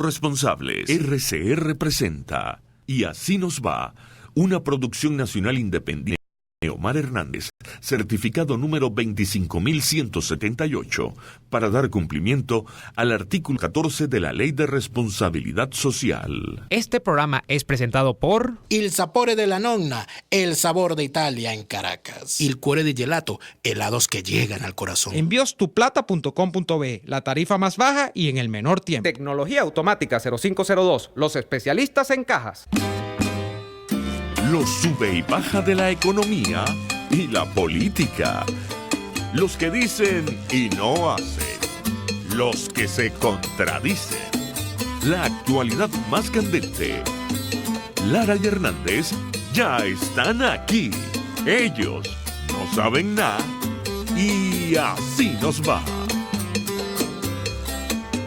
Responsables. RCR presenta Y así nos va, una producción nacional independiente. Neomar Hernández, certificado número 25.178, para dar cumplimiento al artículo 14 de la Ley de Responsabilidad Social. Este programa es presentado por Il Sapore della Nonna, el sabor de Italia en Caracas. Il Cuore di Gelato, helados que llegan al corazón. enviostuplata.com.be, la tarifa más baja y en el menor tiempo. Tecnología automática 0502, los especialistas en cajas. Los sube y baja de la economía y la política. Los que dicen y no hacen. Los que se contradicen. La actualidad más candente. Lara y Hernández ya están aquí. Ellos no saben nada y así nos va.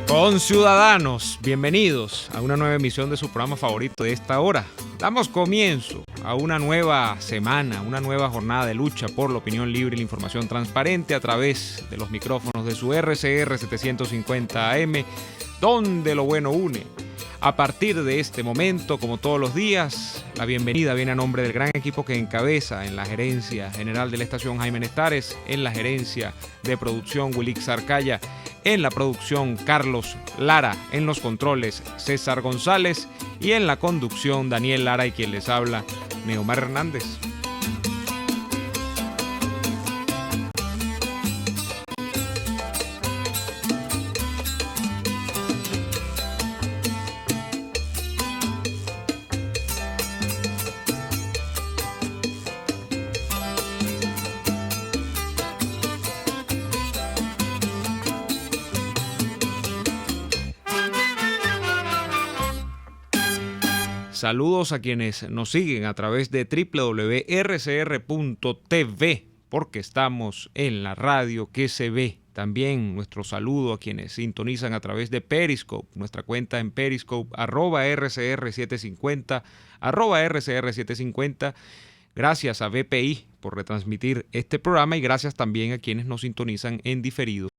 Conciudadanos, bienvenidos a una nueva emisión de su programa favorito de esta hora. Damos comienzo a una nueva semana, una nueva jornada de lucha por la opinión libre y la información transparente a través de los micrófonos de su RCR 750 AM, donde lo bueno une. A partir de este momento, como todos los días, la bienvenida viene a nombre del gran equipo que encabeza en la gerencia general de la estación Jaime Nestares, en la gerencia de producción Wilix Arcaya, en la producción Carlos Lara, en los controles César González y en la conducción Daniel Lara y quien les habla, Neomar Hernández. Saludos a quienes nos siguen a través de www.rcr.tv, porque estamos en la radio que se ve. También nuestro saludo a quienes sintonizan a través de Periscope, nuestra cuenta en Periscope, @RCR750, @RCR750. Gracias a BPI por retransmitir este programa y gracias también a quienes nos sintonizan en diferido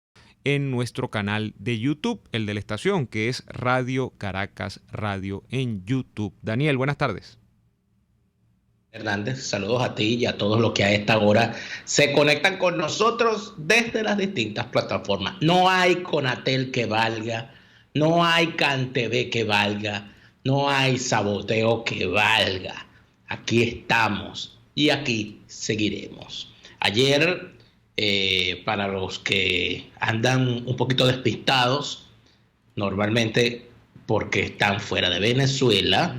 en nuestro canal de YouTube, el de la estación, que es Radio Caracas Radio en YouTube. Daniel, buenas tardes. Hernández, saludos a ti y a todos los que a esta hora se conectan con nosotros desde las distintas plataformas. No hay Conatel que valga, no hay CanTV que valga, no hay saboteo que valga. Aquí estamos y aquí seguiremos. Ayer, para los que andan un poquito despistados, normalmente porque están fuera de Venezuela,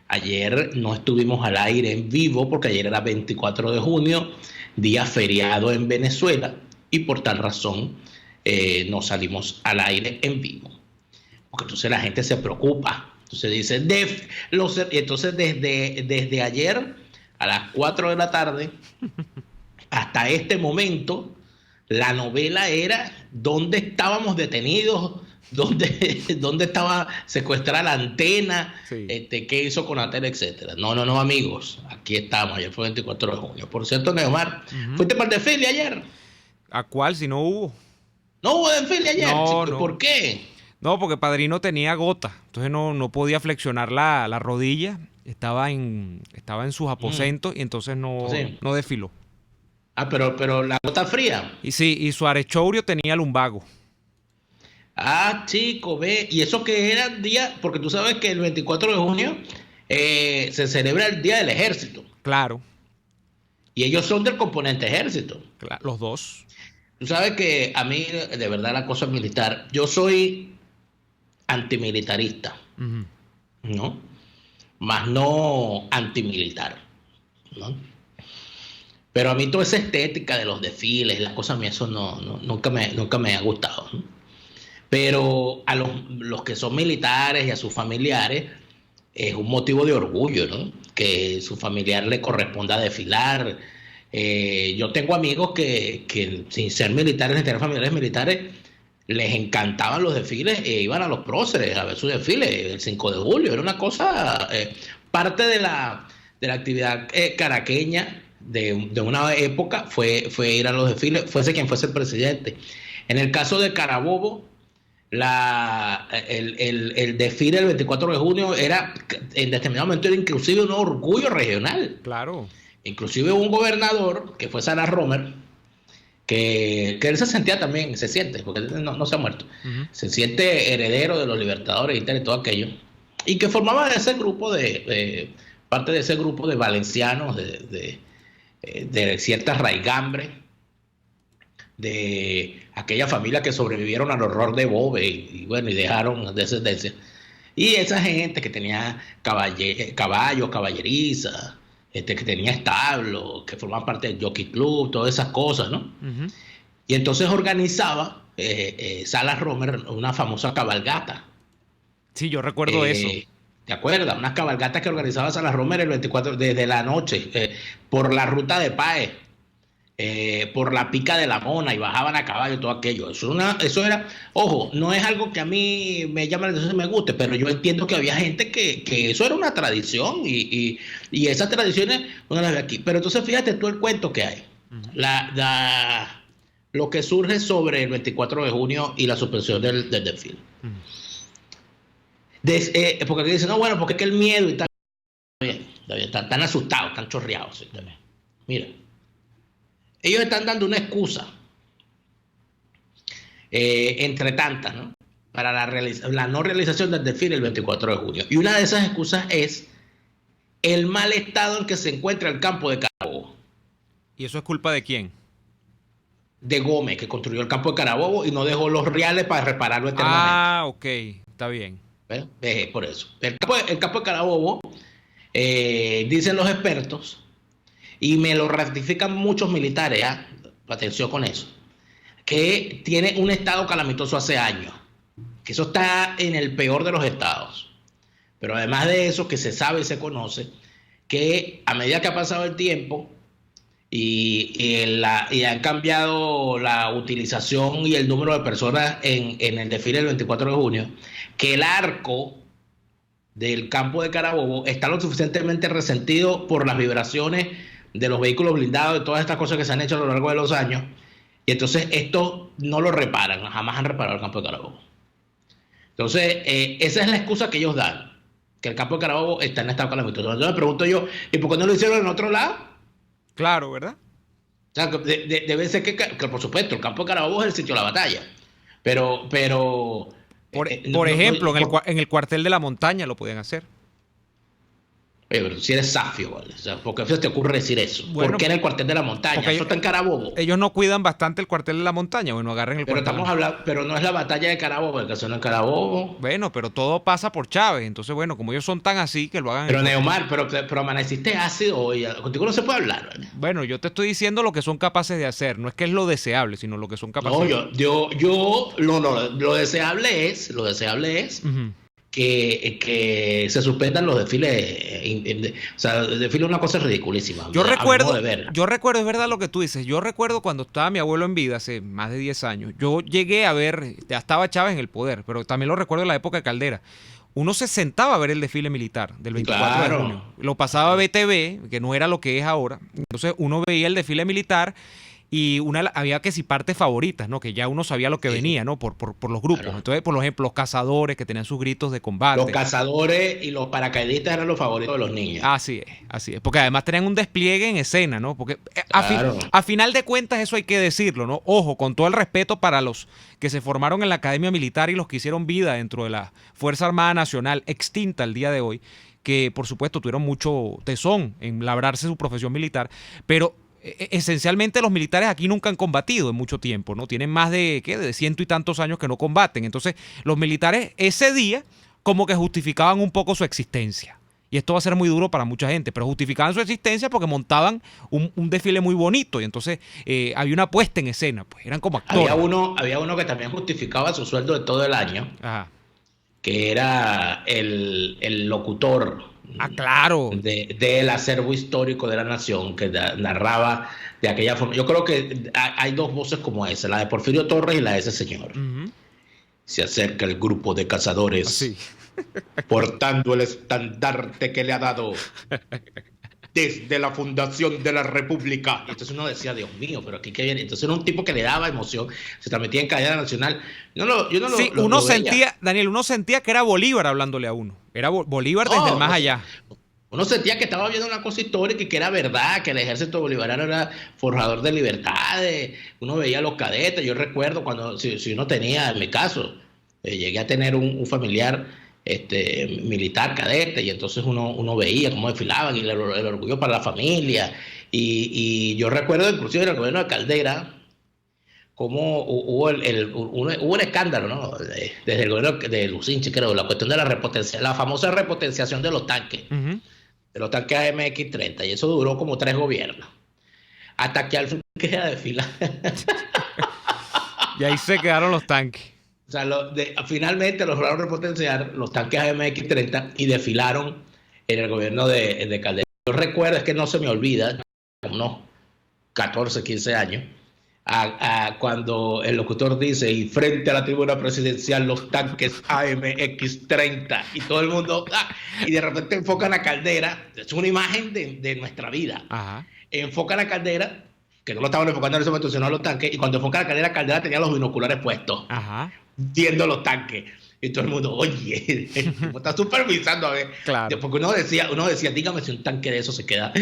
ayer no estuvimos al aire en vivo porque ayer era 24 de junio, día feriado en Venezuela, y por tal razón no salimos al aire en vivo. Porque entonces la gente se preocupa. Entonces dice, entonces desde ayer a las 4 de la tarde hasta este momento, la novela era dónde estábamos detenidos, dónde estaba secuestrada la antena, sí. Qué hizo Conatel, etcétera. No, amigos, aquí estamos. Ayer fue 24 de junio. Por cierto, Neomar, ¿fuiste para el desfile ayer? ¿A cuál? Si no hubo. ¿No hubo desfile ayer? No. ¿Por qué? No, porque Padrino tenía gota, entonces no podía flexionar la rodilla, estaba en sus aposentos y entonces no desfiló. Ah, pero la gota fría. Y sí, y su arechourio tenía lumbago. Ah, chico, ve. Y eso que era el día, porque tú sabes que el 24 de junio se celebra el Día del Ejército. Claro. Y ellos son del componente ejército. Claro, los dos. Tú sabes que a mí, de verdad, la cosa militar, yo soy antimilitarista, ¿no? Más no antimilitar, ¿no? Pero a mí toda esa estética de los desfiles, las cosas a mí eso nunca me ha gustado, ¿no? Pero a los que son militares y a sus familiares es un motivo de orgullo, ¿no? Que su familiar le corresponda desfilar. Yo tengo amigos que sin ser militares ni tener familiares militares les encantaban los desfiles e iban a los próceres a ver sus desfiles el 5 de julio. Era una cosa, parte de la actividad caraqueña de una época fue ir a los desfiles, fuese quien fuese el presidente. En el caso de Carabobo, el desfile del 24 de junio era, en determinado momento, era inclusive un orgullo regional. Claro. Inclusive un gobernador, que fue Salas Romer, que él se sentía también, se siente, porque no se ha muerto, se siente heredero de los libertadores y todo aquello, y que formaba de ese grupo parte de ese grupo de valencianos de ciertas raigambres, de aquella familia que sobrevivieron al horror de Bobe y bueno, y dejaron descendencia. Y esa gente que tenía caballos, caballeriza, que tenía establos, que formaban parte del Jockey Club, todas esas cosas, ¿no? Y entonces organizaba Salas Romer una famosa cabalgata. Sí, yo recuerdo eso. ¿Te acuerdas? Unas cabalgatas que organizaba Salas Romer el 24 desde la noche, por la ruta de Páez, por la pica de la Mona, y bajaban a caballo, todo aquello. Eso era, ojo, no es algo que a mí me llama la atención y me guste, pero yo entiendo que había gente que eso era una tradición, y esas tradiciones uno las ve aquí. Pero entonces fíjate tú el cuento que hay. Lo que surge sobre el 24 de junio y la suspensión del desfile. Porque aquí dicen, no, bueno, porque es que el miedo y tal. Está bien, están asustados, están chorreados. ¿Sí? Mira, ellos están dando una excusa, entre tantas, ¿no?, para la no realización del desfile el 24 de junio. Y una de esas excusas es el mal estado en que se encuentra el campo de Carabobo. ¿Y eso es culpa de quién? De Gómez, que construyó el campo de Carabobo y no dejó los reales para repararlo eternamente. Ah, ok, está bien. Por eso. El campo de Carabobo, dicen los expertos, y me lo ratifican muchos militares, atención con eso, que tiene un estado calamitoso hace años, que eso está en el peor de los estados. Pero además de eso, que se sabe y se conoce, que a medida que ha pasado el tiempo y han cambiado la utilización y el número de personas en el desfile del 24 de junio, que el arco del campo de Carabobo está lo suficientemente resentido por las vibraciones de los vehículos blindados, de todas estas cosas que se han hecho a lo largo de los años, y entonces esto no lo reparan, jamás han reparado el campo de Carabobo. Entonces, esa es la excusa que ellos dan, que el campo de Carabobo está en estado calamitoso. Entonces me pregunto yo, ¿y por qué no lo hicieron en otro lado? Claro, ¿verdad? O sea, debe ser que, por supuesto, el campo de Carabobo es el sitio de la batalla, pero por ejemplo, en el cuartel de la montaña lo podían hacer. Pero si eres safio, ¿vale? O sea, ¿por qué se te ocurre decir eso? Bueno, ¿por qué en el cuartel de la montaña? Eso está en Carabobo. Ellos no cuidan bastante el cuartel de la montaña. Bueno, agarren el pero cuartel. Estamos hablando, pero no es la batalla de Carabobo, el caso no es Carabobo. Bueno, pero todo pasa por Chávez. Entonces, bueno, como ellos son tan así, que lo hagan. Pero Neomar, pero amaneciste ácido hoy. Contigo no se puede hablar, ¿vale? Bueno, yo te estoy diciendo lo que son capaces de hacer. No es que es lo deseable, sino lo que son capaces de hacer. Lo deseable es que se suspendan los desfiles. O sea, el desfile es una cosa ridiculísima. Yo recuerdo, es verdad lo que tú dices. Yo recuerdo cuando estaba mi abuelo en vida, hace más de 10 años. Yo llegué a ver, ya estaba Chávez en el poder, pero también lo recuerdo en la época de Caldera. Uno se sentaba a ver el desfile militar del 24 de junio. Lo pasaba BTV, que no era lo que es ahora. Entonces uno veía el desfile militar. Y había que si partes favoritas, ¿no? Que ya uno sabía lo que venía, ¿no? Por los grupos. Claro. Entonces, por ejemplo, los cazadores que tenían sus gritos de combate. Los cazadores y los paracaidistas eran los favoritos de los niños. Así es. Porque además tenían un despliegue en escena, ¿no? Porque a final de cuentas eso hay que decirlo, ¿no? Ojo, con todo el respeto para los que se formaron en la Academia Militar y los que hicieron vida dentro de la Fuerza Armada Nacional, extinta el día de hoy, que por supuesto tuvieron mucho tesón en labrarse su profesión militar, pero esencialmente los militares aquí nunca han combatido en mucho tiempo, ¿no? Tienen más de 100 y tantos años que no combaten. Entonces, los militares ese día como que justificaban un poco su existencia. Y esto va a ser muy duro para mucha gente, pero justificaban su existencia porque montaban un desfile muy bonito y entonces había una puesta en escena, pues eran como actores. Había uno que también justificaba su sueldo de todo el año, que era el locutor. Claro. Del acervo histórico de la nación, que narraba de aquella forma. Yo creo que hay dos voces como esa, la de Porfirio Torres y la de ese señor. Se acerca el grupo de cazadores portando el estandarte que le ha dado desde la fundación de la República. Y entonces uno decía, Dios mío, pero aquí qué viene. Entonces era un tipo que le daba emoción, se transmitía en cadena nacional. Sí, uno sentía, Daniel, uno sentía que era Bolívar hablándole a uno. Era Bolívar desde el más allá. Uno sentía que estaba viendo una cosa histórica y que era verdad, que el ejército bolivariano era forjador de libertades. Uno veía a los cadetes. Yo recuerdo cuando, si uno tenía, en mi caso, llegué a tener un familiar militar cadete, y entonces uno veía cómo desfilaban y el orgullo para la familia. Y yo recuerdo inclusive en el gobierno de Caldera cómo hubo un escándalo, ¿no? Desde el gobierno de Lucinchi, creo, la cuestión de la famosa repotenciación de los tanques. De los tanques AMX-30, y eso duró como 3 gobiernos, hasta que al fin queda desfilar. Y ahí se quedaron los tanques. O sea, finalmente los lograron repotenciar los tanques AMX-30 y desfilaron en el gobierno de Calderón. Yo recuerdo, es que no se me olvida, unos 14, 15 años, cuando el locutor dice, y frente a la tribuna presidencial los tanques AMX-30, y todo el mundo, y de repente enfocan a Caldera. Es una imagen de nuestra vida. Ajá. Enfocan a Caldera, que no lo estaban enfocando en ese momento, sino a los tanques, y cuando enfocan a Caldera tenía los binoculares puestos, ajá, viendo los tanques. Y todo el mundo, oye, ¿cómo está supervisando? A ver. Claro. Porque uno decía, dígame si un tanque de eso se queda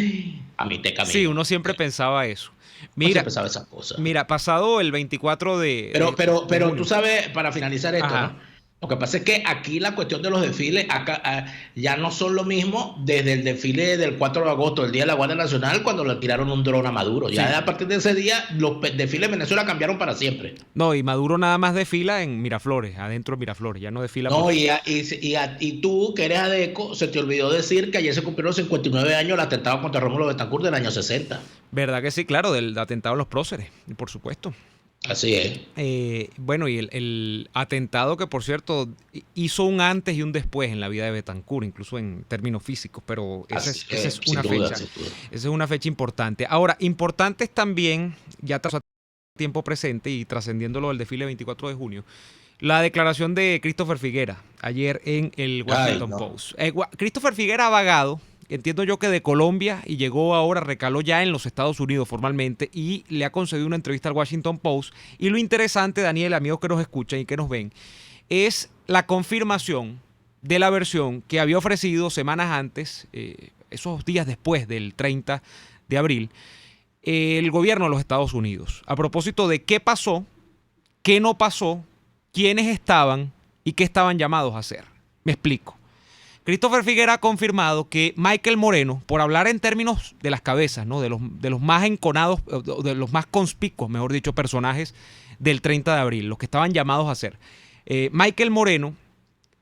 a mitad de camino. Sí, uno siempre pensaba eso. Mira, esa cosa. Mira, pasado el 24 de... Pero tú sabes, para finalizar esto, ¿no? Lo que pasa es que aquí la cuestión de los desfiles ya no son lo mismo desde el desfile del 4 de agosto, el Día de la Guardia Nacional, cuando le tiraron un dron a Maduro. Ya sí. A partir de ese día, los desfiles de Venezuela cambiaron para siempre. No, y Maduro nada más desfila en Miraflores, adentro de Miraflores, ya no desfila. No, y tú, que eres adeco, se te olvidó decir que ayer se cumplieron 59 años el atentado contra Rómulo Betancourt del año 60. ¿Verdad que sí? Claro, del atentado a los próceres, por supuesto. Así es. Bueno, y el atentado que, por cierto, hizo un antes y un después en la vida de Betancourt, incluso en términos físicos, pero esa es una fecha. Esa es una fecha importante. Ahora, importante es también, ya tras tiempo presente y trascendiéndolo del desfile 24 de junio, la declaración de Christopher Figuera ayer en el Washington Post. Christopher Figuera ha vagado, entiendo yo que de Colombia, y llegó ahora, recaló ya en los Estados Unidos formalmente, y le ha concedido una entrevista al Washington Post. Y lo interesante, Daniel, amigos que nos escuchan y que nos ven, es la confirmación de la versión que había ofrecido semanas antes, esos días después del 30 de abril, el gobierno de los Estados Unidos, a propósito de qué pasó, qué no pasó, quiénes estaban y qué estaban llamados a hacer. Me explico. Christopher Figuera ha confirmado que Michael Moreno, por hablar en términos de las cabezas, ¿no? de los más enconados, de los más conspicuos, mejor dicho, personajes del 30 de abril, los que estaban llamados a hacer. Michael Moreno,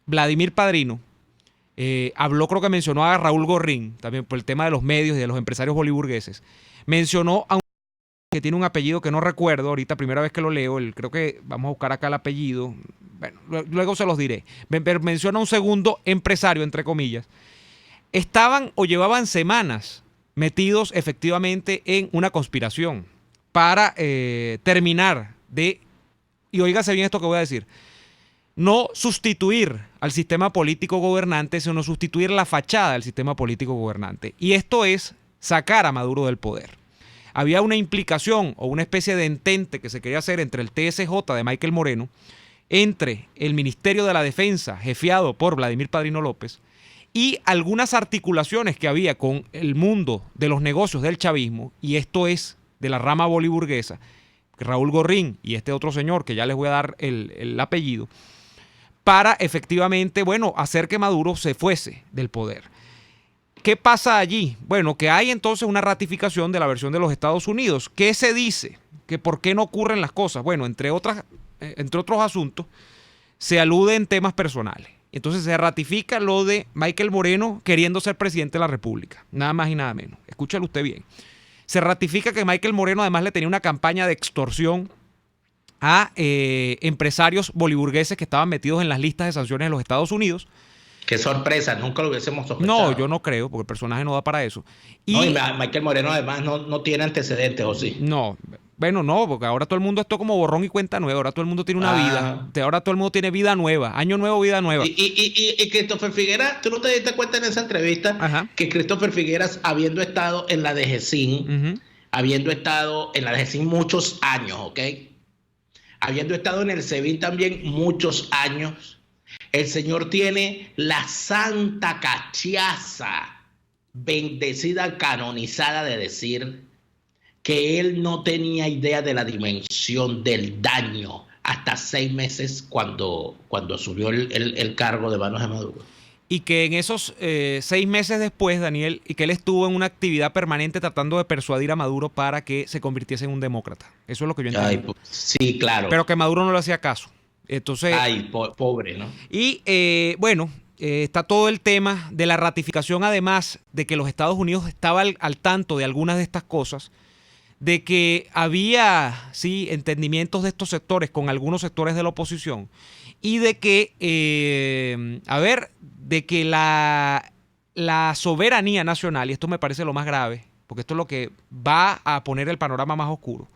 Vladimir Padrino, habló, creo que mencionó a Raúl Gorrín, también por el tema de los medios y de los empresarios boliburgueses. Mencionó a un que tiene un apellido que no recuerdo, ahorita primera vez que lo leo, creo que vamos a buscar acá el apellido, bueno, luego se los diré. Menciona a un segundo empresario, entre comillas. Estaban o llevaban semanas metidos efectivamente en una conspiración para terminar de, y óigase bien esto que voy a decir, no sustituir al sistema político gobernante, sino sustituir la fachada del sistema político gobernante. Y esto es sacar a Maduro del poder. Había una implicación o una especie de entente que se quería hacer entre el TSJ de Michael Moreno, entre el Ministerio de la Defensa, jefiado por Vladimir Padrino López, y algunas articulaciones que había con el mundo de los negocios del chavismo, y esto es de la rama boliburguesa, Raúl Gorrín y este otro señor, que ya les voy a dar el apellido, para efectivamente, bueno, hacer que Maduro se fuese del poder. ¿Qué pasa allí? Bueno, que hay entonces una ratificación de la versión de los Estados Unidos. ¿Qué se dice? ¿Que por qué no ocurren las cosas? Bueno, entre otros asuntos, se alude en temas personales. Entonces se ratifica lo de Michael Moreno queriendo ser presidente de la República. Nada más y nada menos. Escúchalo usted bien. Se ratifica que Michael Moreno además le tenía una campaña de extorsión a empresarios boliburgueses que estaban metidos en las listas de sanciones de los Estados Unidos. Qué sorpresa, nunca lo hubiésemos sospechado. No, yo no creo, porque el personaje no da para eso. Y Michael Moreno además no tiene antecedentes, ¿o sí? No, Bueno, no, porque ahora todo el mundo está como borrón y cuenta nueva. Ahora todo el mundo tiene una vida. Ahora todo el mundo tiene vida nueva. Año nuevo, vida nueva. Y Christopher Figueras, ¿tú no te diste cuenta en esa entrevista que Christopher Figueras, habiendo estado en la DGCIN, habiendo estado en la DGCIN muchos años, ¿ok? Habiendo estado en el SEBIN también muchos años, el señor tiene la santa cachaza bendecida, canonizada de decir que él no tenía idea de la dimensión del daño hasta 6 meses cuando asumió el cargo de manos de Maduro. Y que en esos 6 meses después, Daniel, y que él estuvo en una actividad permanente tratando de persuadir a Maduro para que se convirtiese en un demócrata. Eso es lo que yo entiendo. Sí, claro. Pero que Maduro no le hacía caso. Entonces, pobre, ¿no? Y está todo el tema de la ratificación, además de que los Estados Unidos estaban al tanto de algunas de estas cosas, de que había, sí, entendimientos de estos sectores con algunos sectores de la oposición y de que, de que la soberanía nacional, y esto me parece lo más grave, porque esto es lo que va a poner el panorama más oscuro,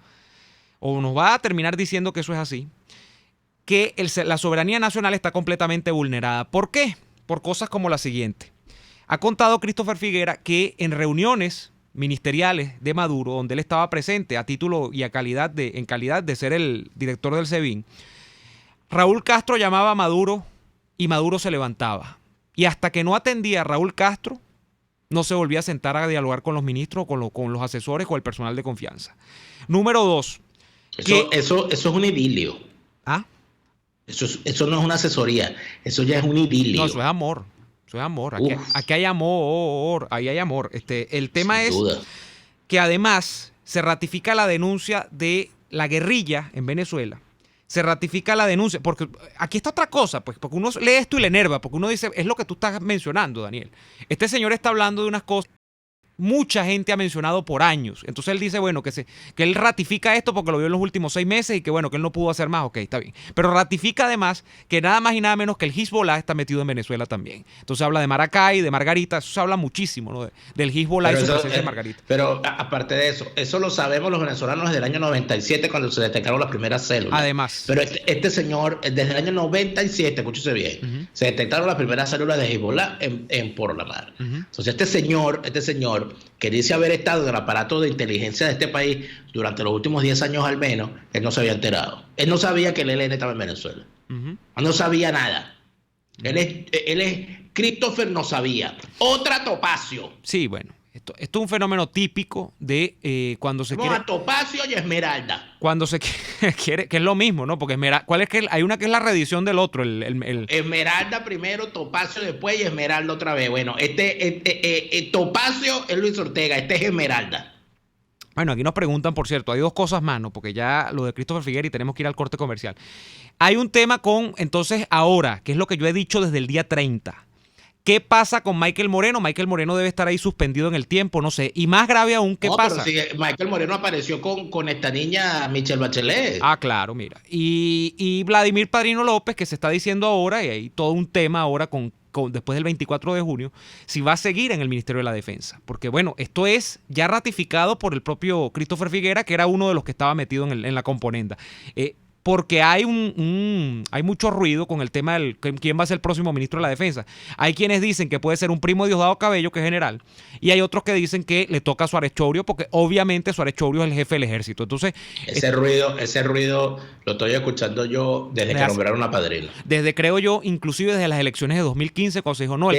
o nos va a terminar diciendo que eso es así, que la soberanía nacional está completamente vulnerada. ¿Por qué? Por cosas como la siguiente. Ha contado Christopher Figuera que en reuniones ministeriales de Maduro, donde él estaba presente a título y en calidad de ser el director del SEBIN, Raúl Castro llamaba a Maduro y Maduro se levantaba. Y hasta que no atendía a Raúl Castro, no se volvía a sentar a dialogar con los ministros, con los asesores, con el personal de confianza. Número 2. Eso es un idilio. ¿Ah? Eso no es una asesoría, eso ya es un idilio. No, eso es amor. Eso es amor. Aquí hay amor. Ahí hay amor. El tema es que además se ratifica la denuncia de la guerrilla en Venezuela. Se ratifica la denuncia. Porque aquí está otra cosa, pues, porque uno lee esto y le enerva, porque uno dice, es lo que tú estás mencionando, Daniel. Este señor está hablando de unas cosas mucha gente ha mencionado por años. Entonces él dice, bueno, que él ratifica esto porque lo vio en los últimos 6 meses y que bueno, que él no pudo hacer más. Ok, está bien. Pero ratifica además que nada más y nada menos que el Hezbollah está metido en Venezuela también. Entonces habla de Maracay, de Margarita, eso se habla muchísimo, ¿no? Del Hezbollah y su presencia de Margarita. Pero aparte de eso lo sabemos los venezolanos desde el año 97 cuando se detectaron las primeras células. Además. Pero este señor, desde el año 97, escúchese bien, se detectaron las primeras células de Hezbollah en Por la Mar. Entonces este señor que dice haber estado en el aparato de inteligencia de este país durante los últimos 10 años al menos, él no se había enterado. Él no sabía que el ELN estaba en Venezuela. No sabía nada. Él es Christopher no sabía. Otra Topacio. Sí, bueno. Esto es un fenómeno típico de cuando se quiere... Topacio y Esmeralda. Cuando se quiere, que es lo mismo, ¿no? Porque ¿cuál es que hay una que es la reedición del otro? Esmeralda primero, Topacio después y Esmeralda otra vez. Bueno, Topacio es Luis Ortega, este es Esmeralda. Bueno, aquí nos preguntan, por cierto, hay 2 cosas más, ¿no? Porque ya lo de Christopher Figuera y tenemos que ir al corte comercial. Hay un tema entonces, ahora, que es lo que yo he dicho desde el día 30. ¿Qué pasa con Michael Moreno? Michael Moreno debe estar ahí suspendido en el tiempo, no sé. Y más grave aún, ¿qué pasa? Pero si Michael Moreno apareció con esta niña Michelle Bachelet. Ah, claro, mira. Y Vladimir Padrino López, que se está diciendo ahora, y hay todo un tema ahora después del 24 de junio, si va a seguir en el Ministerio de la Defensa. Porque, bueno, esto es ya ratificado por el propio Christopher Figuera, que era uno de los que estaba metido en la componenda. Porque hay hay mucho ruido con el tema de quién va a ser el próximo ministro de la Defensa. Hay quienes dicen que puede ser un primo de Diosdado Cabello, que es general, y hay otros que dicen que le toca a Suárez Chorio, porque obviamente Suárez Chorio es el jefe del ejército. Entonces, ese ruido lo estoy escuchando yo desde que nombraron a Padrino. Creo yo, inclusive desde las elecciones de 2015, cuando se dijo, no,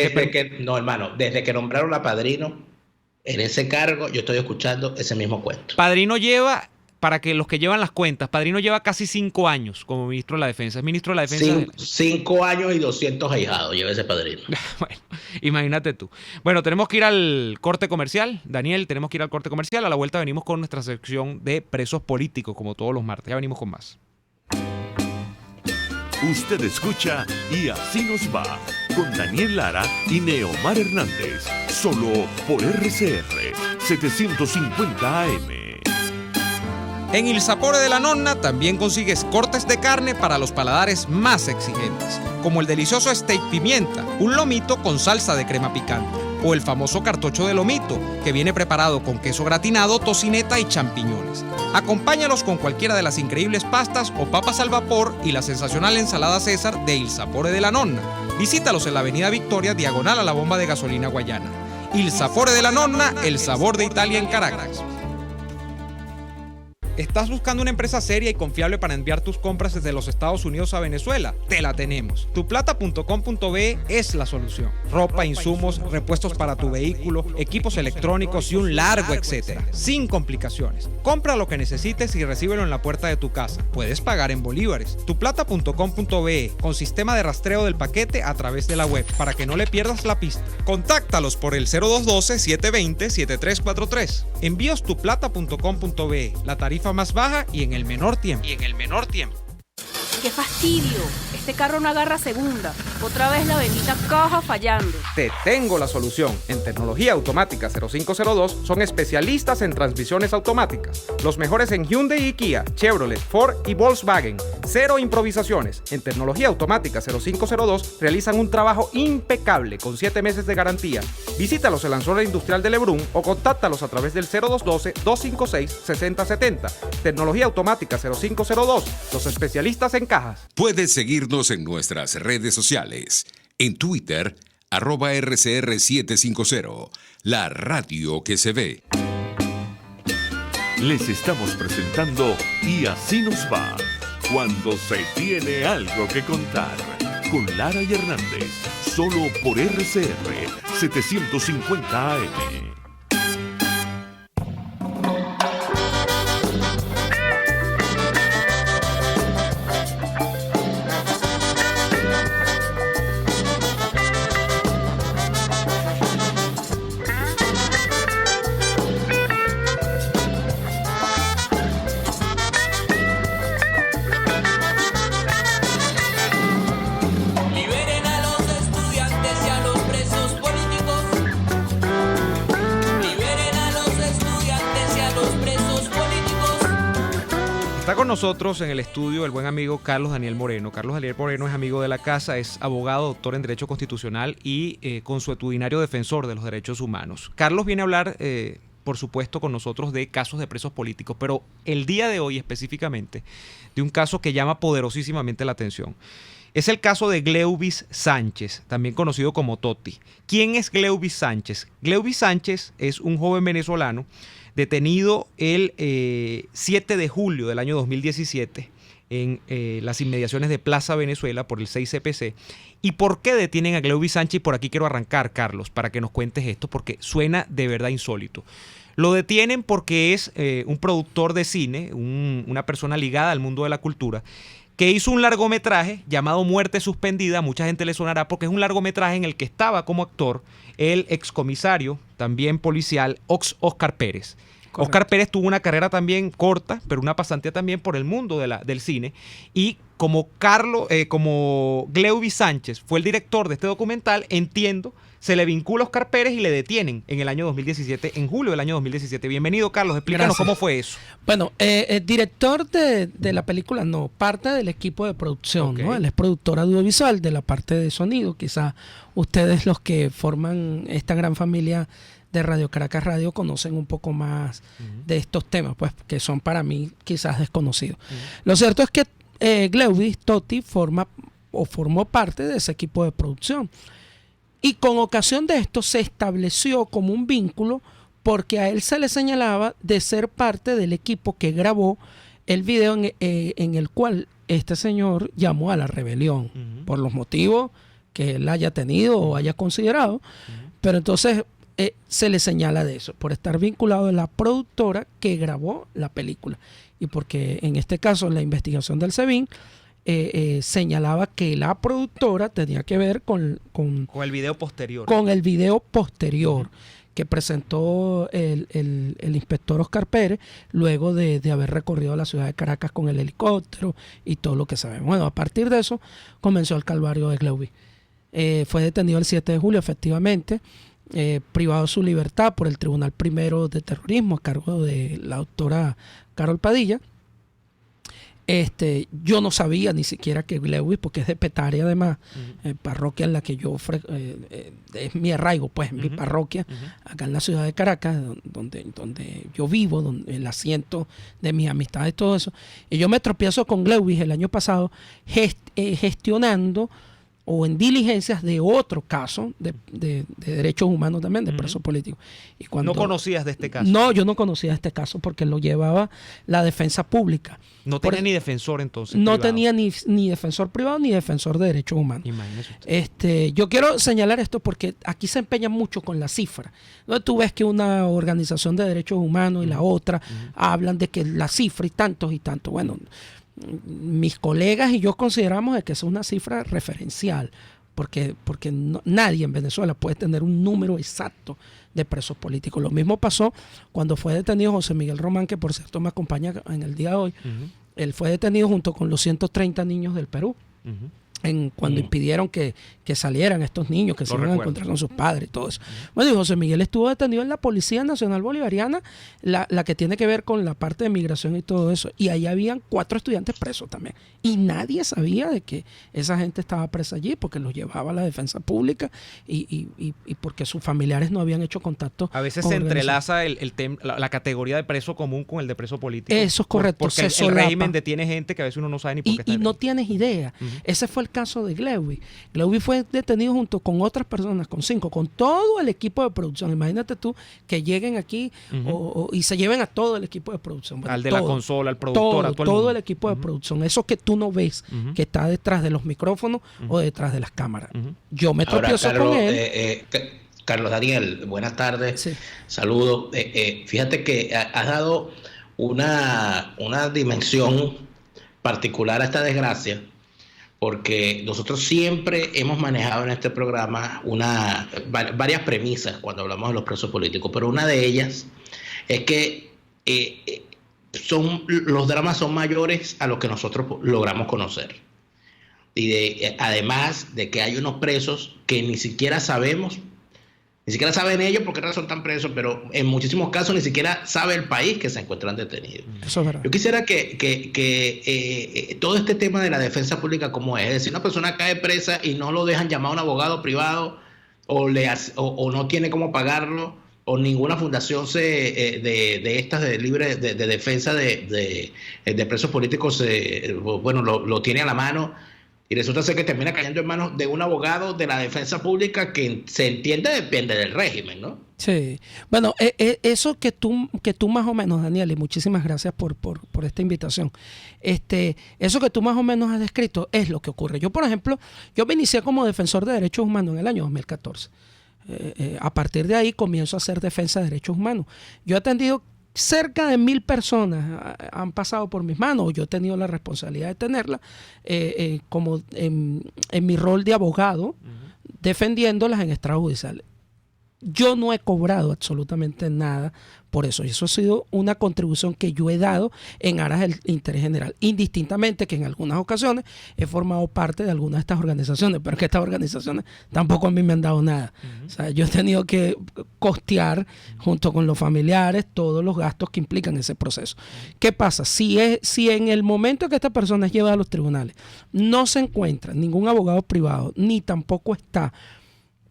hermano, desde que nombraron a Padrino en ese cargo, yo estoy escuchando ese mismo cuento. Padrino lleva... Para que los que llevan las cuentas, Padrino lleva casi 5 años como ministro de la Defensa. Es ministro de la Defensa. 5 años y 200 ahijados lleva ese Padrino. Bueno, imagínate tú. Bueno, tenemos que ir al corte comercial. Daniel, tenemos que ir al corte comercial. A la vuelta venimos con nuestra sección de presos políticos, como todos los martes. Ya venimos con más. Usted escucha Y Así Nos Va, con Daniel Lara y Neomar Hernández. Solo por RCR 750 AM. En Il Sapore de la Nonna también consigues cortes de carne para los paladares más exigentes, como el delicioso steak pimienta, un lomito con salsa de crema picante, o el famoso cartocho de lomito, que viene preparado con queso gratinado, tocineta y champiñones. Acompáñalos con cualquiera de las increíbles pastas o papas al vapor y la sensacional ensalada César de Il Sapore della Nonna. Visítalos en la Avenida Victoria, diagonal a la bomba de gasolina Guayana. Il Sapore della Nonna, el sabor de Italia en Caracas. ¿Estás buscando una empresa seria y confiable para enviar tus compras desde los Estados Unidos a Venezuela? Te la tenemos. Tuplata.com.be es la solución. Ropa, insumos, repuestos para tu vehículo, equipos electrónicos y un largo etcétera. Sin complicaciones. Compra lo que necesites y recíbelo en la puerta de tu casa. Puedes pagar en bolívares. Tuplata.com.be con sistema de rastreo del paquete a través de la web para que no le pierdas la pista. Contáctalos por el 0212-720-7343. Envíos tuplata.com.be. La tarifa más baja y en el menor tiempo. ¡Qué fastidio! Este carro no agarra segunda. Otra vez la bendita caja fallando. Te tengo la solución. En Tecnología Automática 0502 son especialistas en transmisiones automáticas. Los mejores en Hyundai y Kia, Chevrolet, Ford y Volkswagen. Cero improvisaciones. En Tecnología Automática 0502 realizan un trabajo impecable con 7 meses de garantía. Visítalos en la zona industrial de Lebrún o contáctalos a través del 0212-256-6070. Tecnología Automática 0502. Los especialistas en cajas. Puedes seguirnos en nuestras redes sociales. En Twitter, @RCR750, la radio que se ve. Les estamos presentando Y así nos va, cuando se tiene algo que contar, con Lara y Hernández, solo por RCR 750 AM. Está con nosotros en el estudio el buen amigo Carlos Daniel Moreno. Carlos Daniel Moreno es amigo de la casa, es abogado, doctor en Derecho Constitucional y consuetudinario defensor de los derechos humanos. Carlos viene a hablar, por supuesto, con nosotros de casos de presos políticos, pero el día de hoy específicamente de un caso que llama poderosísimamente la atención. Es el caso de Gleuvis Sánchez, también conocido como Toti. ¿Quién es Gleuvis Sánchez? Gleuvis Sánchez es un joven venezolano detenido el 7 de julio del año 2017 en las inmediaciones de Plaza Venezuela por el 6CPC. ¿Y por qué detienen a Gleuvis Sánchez? Y por aquí quiero arrancar, Carlos, para que nos cuentes esto, porque suena de verdad insólito. Lo detienen porque es un productor de cine, una persona ligada al mundo de la cultura, que hizo un largometraje llamado Muerte Suspendida. Mucha gente le sonará porque es un largometraje en el que estaba como actor el excomisario, también policial, Óscar Pérez. Correcto. Óscar Pérez tuvo una carrera también corta, pero una pasantía también por el mundo del cine. Y como Gleuvis Sánchez fue el director de este documental, entiendo, se le vincula a Óscar Pérez y le detienen en el año 2017, en julio del año 2017. Bienvenido, Carlos. Explícanos cómo fue eso. Bueno, el director de la película no, parte del equipo de producción, okay, ¿no? Él es productor audiovisual de la parte de sonido. Quizás ustedes, los que forman esta gran familia de Radio Caracas Radio, conocen un poco más de estos temas, pues, que son para mí quizás desconocidos. Lo cierto es que Gleuvis Toti formó parte de ese equipo de producción. Y con ocasión de esto se estableció como un vínculo porque a él se le señalaba de ser parte del equipo que grabó el video en el cual este señor llamó a la rebelión, por los motivos que él haya tenido o haya considerado. Pero entonces se le señala de eso, por estar vinculado a la productora que grabó la película. Y porque en este caso la investigación del SEBIN señalaba que la productora tenía que ver con el video posterior. Con el video posterior que presentó el inspector Óscar Pérez luego de haber recorrido la ciudad de Caracas con el helicóptero y todo lo que sabemos. Bueno, a partir de eso comenzó el calvario de Gleuvis. Fue detenido el 7 de julio, efectivamente, privado de su libertad por el Tribunal Primero de Terrorismo a cargo de la doctora Carol Padilla. Yo no sabía ni siquiera que Gleuvis, porque es de Petare además, parroquia en la que yo es mi arraigo, pues, mi parroquia, acá en la ciudad de Caracas, donde yo vivo, donde el asiento de mis amistades, todo eso. Y yo me tropiezo con Gleuvis el año pasado gestionando o en diligencias de otro caso de derechos humanos también, de presos políticos. Y cuando, ¿No conocías de este caso? No, yo no conocía este caso porque lo llevaba la defensa pública. No tenía ni defensor entonces. No privado. tenía ni defensor privado ni defensor de derechos humanos. Imagínese usted. Yo quiero señalar esto porque aquí se empeña mucho con la cifra. ¿No? Tú ves que una organización de derechos humanos y la otra hablan de que la cifra y tantos y tantos. Bueno, mis colegas y yo consideramos de que es una cifra referencial, porque nadie en Venezuela puede tener un número exacto de presos políticos. Lo mismo pasó cuando fue detenido José Miguel Román, que por cierto me acompaña en el día de hoy. Él fue detenido junto con los 130 niños del Perú. Cuando impidieron que salieran estos niños, que se iban a encontrar con sus padres y todo eso. Bueno, y José Miguel estuvo detenido en la Policía Nacional Bolivariana, la que tiene que ver con la parte de migración y todo eso. Y ahí habían 4 estudiantes presos también. Y nadie sabía de que esa gente estaba presa allí, porque los llevaba la defensa pública y porque sus familiares no habían hecho contacto. A veces se entrelaza la categoría de preso común con el de preso político. Eso es correcto. Porque el régimen detiene gente que a veces uno no sabe ni por qué está. Y no tienes idea. Ese fue el caso de Gleuvis. Gleuvis fue detenido junto con otras personas, con 5, con todo el equipo de producción. Imagínate tú que lleguen aquí y se lleven a todo el equipo de producción. Bueno, al de la consola, al productor, a todo el equipo de producción. Eso que tú no ves, que está detrás de los micrófonos o detrás de las cámaras. Yo me tropiezo con él. Carlos Daniel, buenas tardes. Sí. Saludos. Fíjate que has dado una dimensión particular a esta desgracia, porque nosotros siempre hemos manejado en este programa varias premisas cuando hablamos de los presos políticos, pero una de ellas es que los dramas son mayores a los que nosotros logramos conocer. Y además de que hay unos presos que ni siquiera saben ellos por qué razón están presos, pero en muchísimos casos ni siquiera sabe el país que se encuentran detenidos. Eso es verdad. Yo quisiera que todo este tema de la defensa pública, como es decir, una persona cae presa y no lo dejan llamar a un abogado privado o no tiene cómo pagarlo, o ninguna fundación de estas de libre de defensa de presos políticos lo tiene a la mano. Y resulta ser que termina cayendo en manos de un abogado de la defensa pública que se entiende depende del régimen, ¿no? Sí. Bueno, eso que tú más o menos, Daniel, y muchísimas gracias por esta invitación. Eso que tú más o menos has descrito es lo que ocurre. Yo, por ejemplo, me inicié como defensor de derechos humanos en el año 2014. A partir de ahí comienzo a hacer defensa de derechos humanos. Yo he atendido cerca de 1,000 personas han pasado por mis manos, yo he tenido la responsabilidad de tenerla como en mi rol de abogado, defendiéndolas en extrajudicial. Yo no he cobrado absolutamente nada por eso, y eso ha sido una contribución que yo he dado en aras del interés general, indistintamente que en algunas ocasiones he formado parte de algunas de estas organizaciones, pero es que estas organizaciones tampoco a mí me han dado nada. O sea, yo he tenido que costear junto con los familiares todos los gastos que implican ese proceso. ¿Qué pasa? Si en el momento que esta persona es llevada a los tribunales no se encuentra ningún abogado privado, ni tampoco está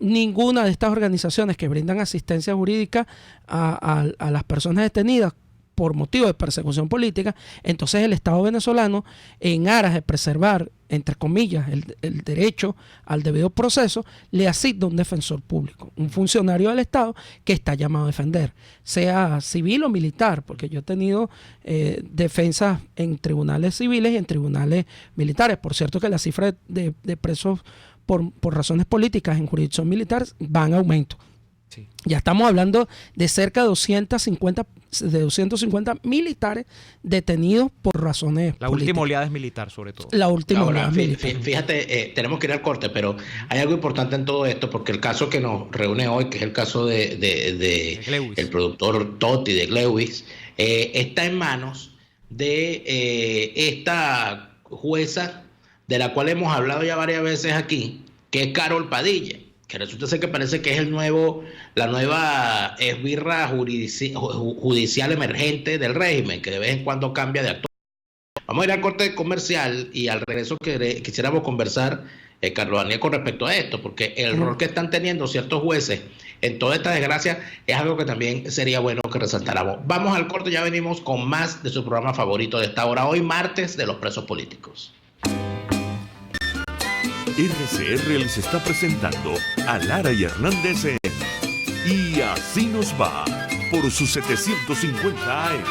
ninguna de estas organizaciones que brindan asistencia jurídica a las personas detenidas por motivo de persecución política, entonces el Estado venezolano, en aras de preservar, entre comillas, el derecho al debido proceso, le asigna un defensor público, un funcionario del Estado que está llamado a defender, sea civil o militar, porque yo he tenido defensas en tribunales civiles y en tribunales militares. Por cierto que la cifra de presos por razones políticas en jurisdicción militar van a aumento. Sí. Ya estamos hablando de cerca de 250 militares detenidos por razones La políticas. última oleada es militar, sobre todo. La última oleada es militar. Fíjate, tenemos que ir al corte, pero hay algo importante en todo esto, porque el caso que nos reúne hoy, que es el caso de el productor Totti de Gleuvis, está en manos de esta jueza de la cual hemos hablado ya varias veces aquí, que es Carol Padilla, que resulta ser que parece que es la nueva esbirra judicial emergente del régimen, que de vez en cuando cambia de actor. Vamos a ir al corte comercial y al regreso quisiéramos conversar, Carlos Daniel, con respecto a esto, porque el rol que están teniendo ciertos jueces en toda esta desgracia es algo que también sería bueno que resaltáramos. Vamos al corte, ya venimos con más de su programa favorito de esta hora, hoy martes de los presos políticos. RCR les está presentando a Lara y Hernández en Y Así Nos Va por sus 750 AM.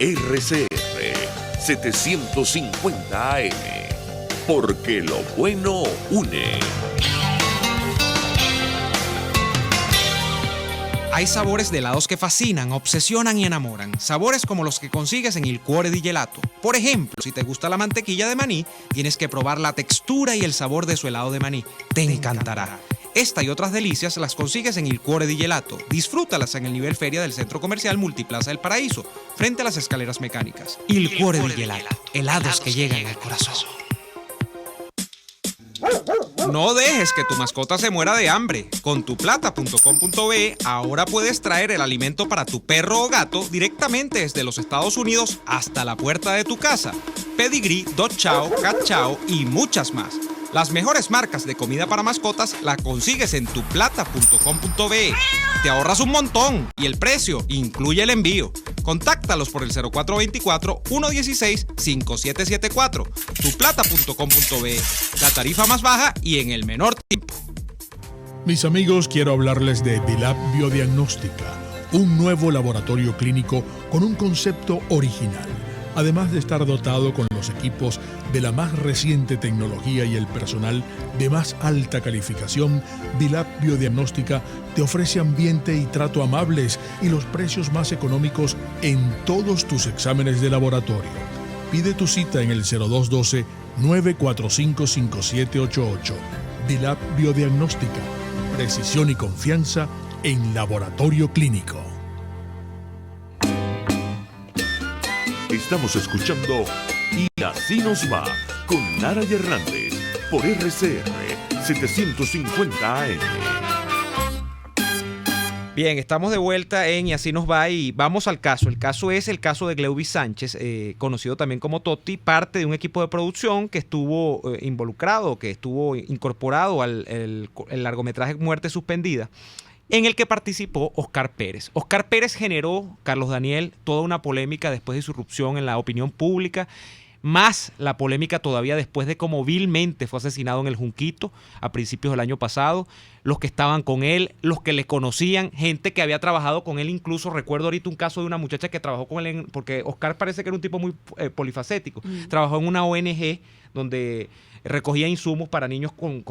RCR 750 AM, porque lo bueno une. Hay sabores de helados que fascinan, obsesionan y enamoran. Sabores como los que consigues en Il Cuore di Gelato. Por ejemplo, si te gusta la mantequilla de maní, tienes que probar la textura y el sabor de su helado de maní. Te encantará. Esta y otras delicias las consigues en Il Cuore di Gelato. Disfrútalas en el nivel feria del Centro Comercial Multiplaza del Paraíso, frente a las escaleras mecánicas. Il Cuore di Gelato. Helados que llegan al corazón. No dejes que tu mascota se muera de hambre. Con tuplata.com.be ahora puedes traer el alimento para tu perro o gato directamente desde los Estados Unidos hasta la puerta de tu casa. Pedigree, Dog Chow, Cat Chow y muchas más. Las mejores marcas de comida para mascotas la consigues en tuplata.com.be. Te ahorras un montón y el precio incluye el envío. Contáctalos por el 0424-116-5774. Tuplata.com.be. La tarifa más baja y en el menor tiempo. Mis amigos, quiero hablarles de Dilab Biodiagnóstica, un nuevo laboratorio clínico con un concepto original. Además de estar dotado con los equipos de la más reciente tecnología y el personal de más alta calificación, Dilab Biodiagnóstica te ofrece ambiente y trato amables y los precios más económicos en todos tus exámenes de laboratorio. Pide tu cita en el 0212-945-5788. Dilab Biodiagnóstica, precisión y confianza en laboratorio clínico. Estamos escuchando Y Así Nos Va con Lara y Hernández por RCR 750 AM. Bien, estamos de vuelta en Y Así Nos Va y vamos al caso. El caso es el caso de Gleuvis Sánchez, conocido también como Totti, parte de un equipo de producción que estuvo involucrado, que estuvo incorporado al el largometraje Muerte Suspendida, en el que participó Oscar Pérez. Oscar Pérez generó, Carlos Daniel, toda una polémica después de su irrupción en la opinión pública, más la polémica todavía después de cómo vilmente fue asesinado en el Junquito a principios del año pasado. Los que estaban con él, los que le conocían, gente que había trabajado con él, incluso recuerdo ahorita un caso de una muchacha que trabajó con él, porque Oscar parece que era un tipo muy polifacético. Trabajó en una ONG donde recogía insumos para niños con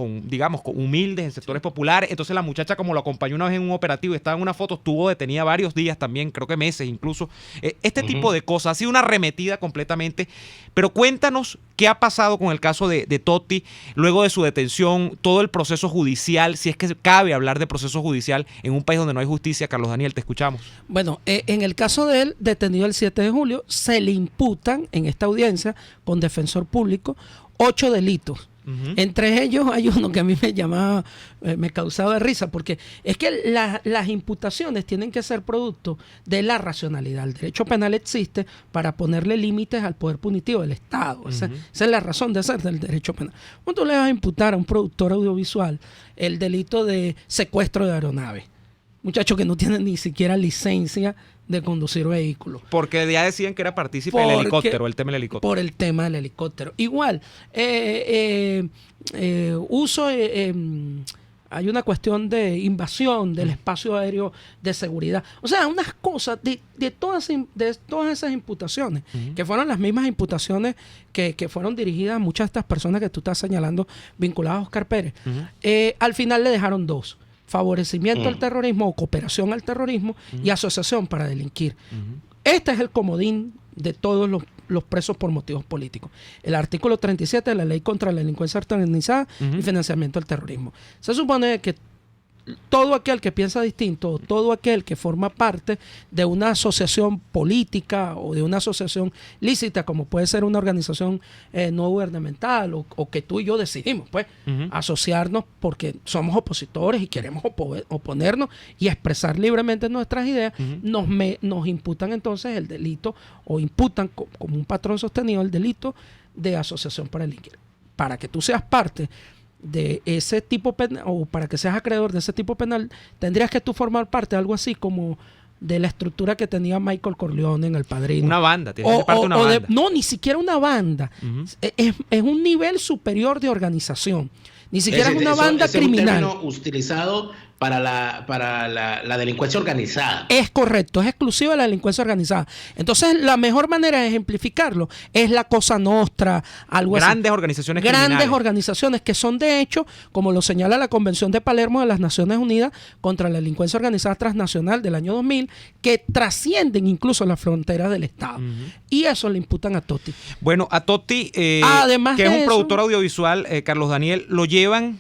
humildes en sectores populares. Entonces la muchacha, como lo acompañó una vez en un operativo y estaba en una foto, estuvo detenida varios días también, creo que meses incluso. Este tipo de cosas, ha sido una arremetida completamente. Pero cuéntanos qué ha pasado con el caso de Totti luego de su detención, todo el proceso judicial, si es que cabe hablar de proceso judicial en un país donde no hay justicia. Carlos Daniel, te escuchamos. Bueno, en el caso de él, detenido el 7 de julio, se le imputan en esta audiencia con defensor público 8 delitos. Entre ellos hay uno que a mí me causaba risa, porque es que las imputaciones tienen que ser producto de la racionalidad. El derecho penal existe para ponerle límites al poder punitivo del Estado. Esa es la razón de ser del derecho penal. ¿Cuánto le vas a imputar a un productor audiovisual el delito de secuestro de aeronave? Muchacho que no tiene ni siquiera licencia de conducir vehículos. Porque ya decían que era partícipe del helicóptero, el tema del helicóptero. Por el tema del helicóptero. Igual, hay una cuestión de invasión del espacio aéreo de seguridad. O sea, unas cosas de todas esas imputaciones, que fueron las mismas imputaciones que fueron dirigidas a muchas de estas personas que tú estás señalando vinculadas a Oscar Pérez. Al final le dejaron 2. Favorecimiento al terrorismo o cooperación al terrorismo y asociación para delinquir. Este es el comodín de todos los presos por motivos políticos. El artículo 37 de la Ley contra la Delincuencia Organizada y Financiamiento del Terrorismo. Se supone que todo aquel que piensa distinto, todo aquel que forma parte de una asociación política o de una asociación lícita, como puede ser una organización no gubernamental o que tú y yo decidimos, pues, asociarnos porque somos opositores y queremos oponernos y expresar libremente nuestras ideas, nos imputan entonces el delito o imputan como un patrón sostenido el delito de asociación para delinquir. Para que tú seas parte de ese tipo penal, o para que seas acreedor de ese tipo penal, tendrías que tú formar parte de algo así como de la estructura que tenía Michael Corleone en El Padrino. Una banda, tienes que ser parte de una banda. No, ni siquiera una banda. Es un nivel superior de organización. Ni siquiera es una banda criminal. Es un término utilizado para la delincuencia organizada. Es correcto, es exclusivo de la delincuencia organizada. Entonces, la mejor manera de ejemplificarlo es la Cosa Nostra, algo así. Grandes organizaciones Grandes organizaciones que son, de hecho, como lo señala la Convención de Palermo de las Naciones Unidas contra la Delincuencia Organizada Transnacional del año 2000, que trascienden incluso las fronteras del Estado. Y eso le imputan a Totti. Bueno, a Totti, además que es un eso, productor audiovisual, Carlos Daniel, lo llevan...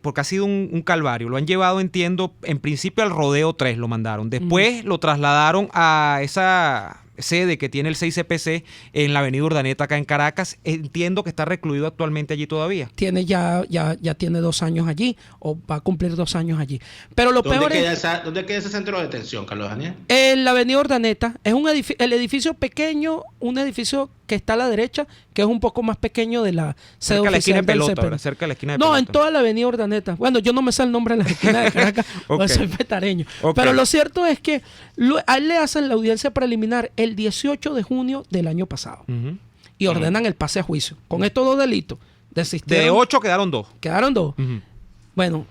porque ha sido un calvario. Lo han llevado, entiendo, en principio al Rodeo 3 lo mandaron. Después lo trasladaron a esa sede que tiene el 6CPC en la avenida Urdaneta acá en Caracas. Entiendo que está recluido actualmente allí todavía. Tiene ya tiene 2 años allí, o va a cumplir 2 años allí. Pero lo peor es... ¿Dónde queda ese centro de detención, Carlos Daniel? En la avenida Urdaneta. Es el edificio pequeño, un edificio que está a la derecha, que es un poco más pequeño de la sede oficial del CPN. Cerca de la esquina de No, Pelota. en toda la avenida Urdaneta. Bueno, yo no me sé el nombre de la esquina de Caracas, porque soy petareño. Pero lo cierto es que a él le hacen la audiencia preliminar el 18 de junio del año pasado. Y ordenan el pase a juicio. Con estos 2 delitos. De 8 quedaron 2. Quedaron 2. Bueno,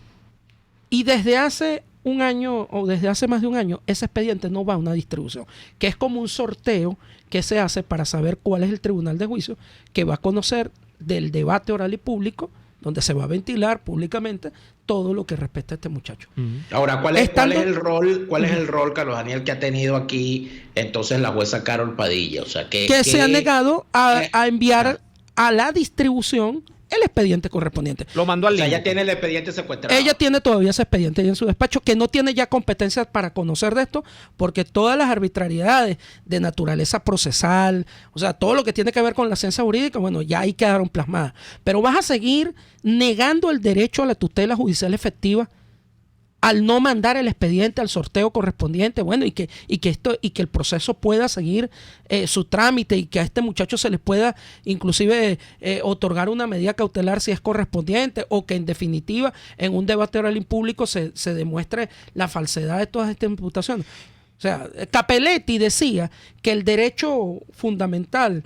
y desde hace un año o desde hace más de un año, ese expediente no va a una distribución, que es como un sorteo que se hace para saber cuál es el tribunal de juicio que va a conocer del debate oral y público, donde se va a ventilar públicamente todo lo que respecta a este muchacho. Ahora, ¿cuál es el rol, Carlos Daniel, que ha tenido aquí entonces la jueza Carol Padilla? O sea, que se ha negado a enviar a la distribución el expediente correspondiente. Lo mandó al link. O sea, ella tiene el expediente secuestrado. Ella tiene todavía ese expediente ahí en su despacho, que no tiene ya competencias para conocer de esto, porque todas las arbitrariedades de naturaleza procesal, o sea, todo lo que tiene que ver con la ciencia jurídica, bueno, ya ahí quedaron plasmadas. Pero vas a seguir negando el derecho a la tutela judicial efectiva al no mandar el expediente al sorteo correspondiente, bueno, y que el proceso pueda seguir su trámite, y que a este muchacho se le pueda inclusive otorgar una medida cautelar si es correspondiente, o que en definitiva en un debate oral y público se demuestre la falsedad de todas estas imputaciones. O sea, Capelletti decía que el derecho fundamental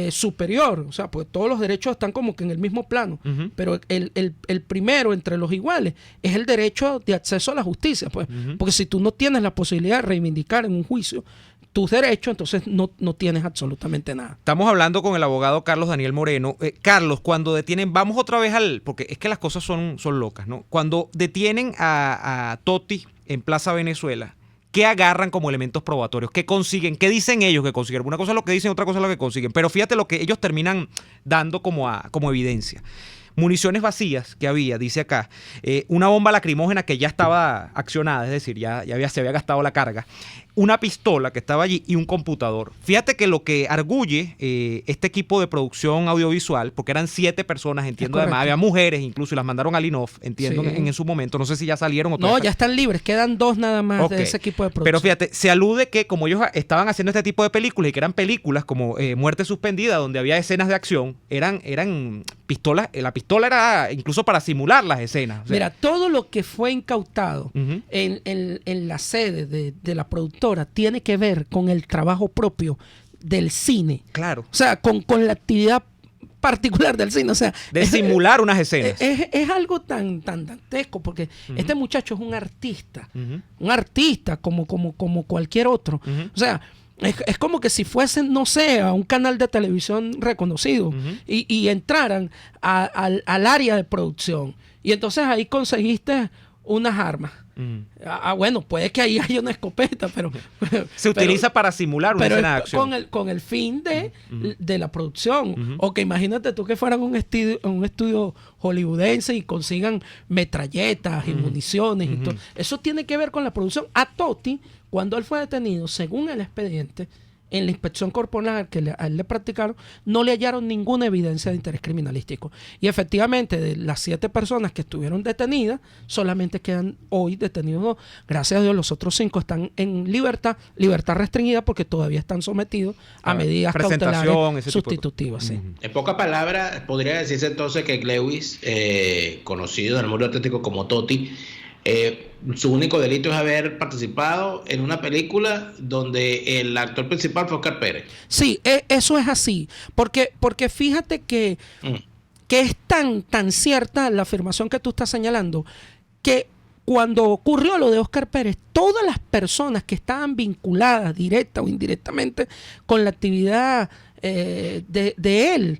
superior, o sea, pues todos los derechos están como que en el mismo plano, pero el primero entre los iguales es el derecho de acceso a la justicia, pues, porque si tú no tienes la posibilidad de reivindicar en un juicio tus derechos, entonces no tienes absolutamente nada. Estamos hablando con el abogado Carlos Daniel Moreno. Carlos, cuando detienen, vamos otra vez porque es que las cosas son locas, ¿no? Cuando detienen a Totti en Plaza Venezuela, ¿qué agarran como elementos probatorios? ¿Qué consiguen? ¿Qué dicen ellos que consiguen? Una cosa es lo que dicen, otra cosa es lo que consiguen. Pero fíjate lo que ellos terminan dando como evidencia. Municiones vacías que había, dice acá, una bomba lacrimógena que ya estaba accionada, es decir, se había gastado la carga, una pistola que estaba allí y un computador. Fíjate que lo que arguye este equipo de producción audiovisual, porque eran 7 personas, entiendo, además había mujeres incluso, y las mandaron al INOF, entiendo, sí, en su momento, no sé si ya salieron o no, ya están libres, quedan 2 nada más de ese equipo de producción. Pero fíjate, se alude que como ellos estaban haciendo este tipo de películas, y que eran películas como Muerte Suspendida, donde había escenas de acción, eran pistolas, la pistola era incluso para simular las escenas. O sea, mira, todo lo que fue incautado en la sede de la productora tiene que ver con el trabajo propio del cine. Claro. O sea, con la actividad particular del cine. O sea, de simular unas escenas. Es algo tan dantesco, porque este muchacho es un artista. Un artista como cualquier otro. O sea, es como que si fuesen, no sé, a un canal de televisión reconocido y entraran al área de producción. Y entonces ahí conseguiste unas armas. Bueno, puede que ahí haya una escopeta, pero... Se utiliza para simular una escena de acción. Con el fin de la producción. O que imagínate tú que fueran un estudio hollywoodense y consigan metralletas y municiones y todo. Eso tiene que ver con la producción. A Totti, cuando él fue detenido, según el expediente, en la inspección corporal que a él le practicaron, no le hallaron ninguna evidencia de interés criminalístico. Y efectivamente, de las 7 personas que estuvieron detenidas, solamente quedan hoy detenidos 2. Gracias a Dios, los otros 5 están en libertad restringida, porque todavía están sometidos a medidas cautelares sustitutivas. Sí. En pocas palabras, podría decirse entonces que Lewis, conocido en el mundo artístico como Totti, su único delito es haber participado en una película donde el actor principal fue Oscar Pérez. Sí, eso es así, porque fíjate que es tan cierta la afirmación que tú estás señalando, que cuando ocurrió lo de Oscar Pérez, todas las personas que estaban vinculadas directa o indirectamente con la actividad de él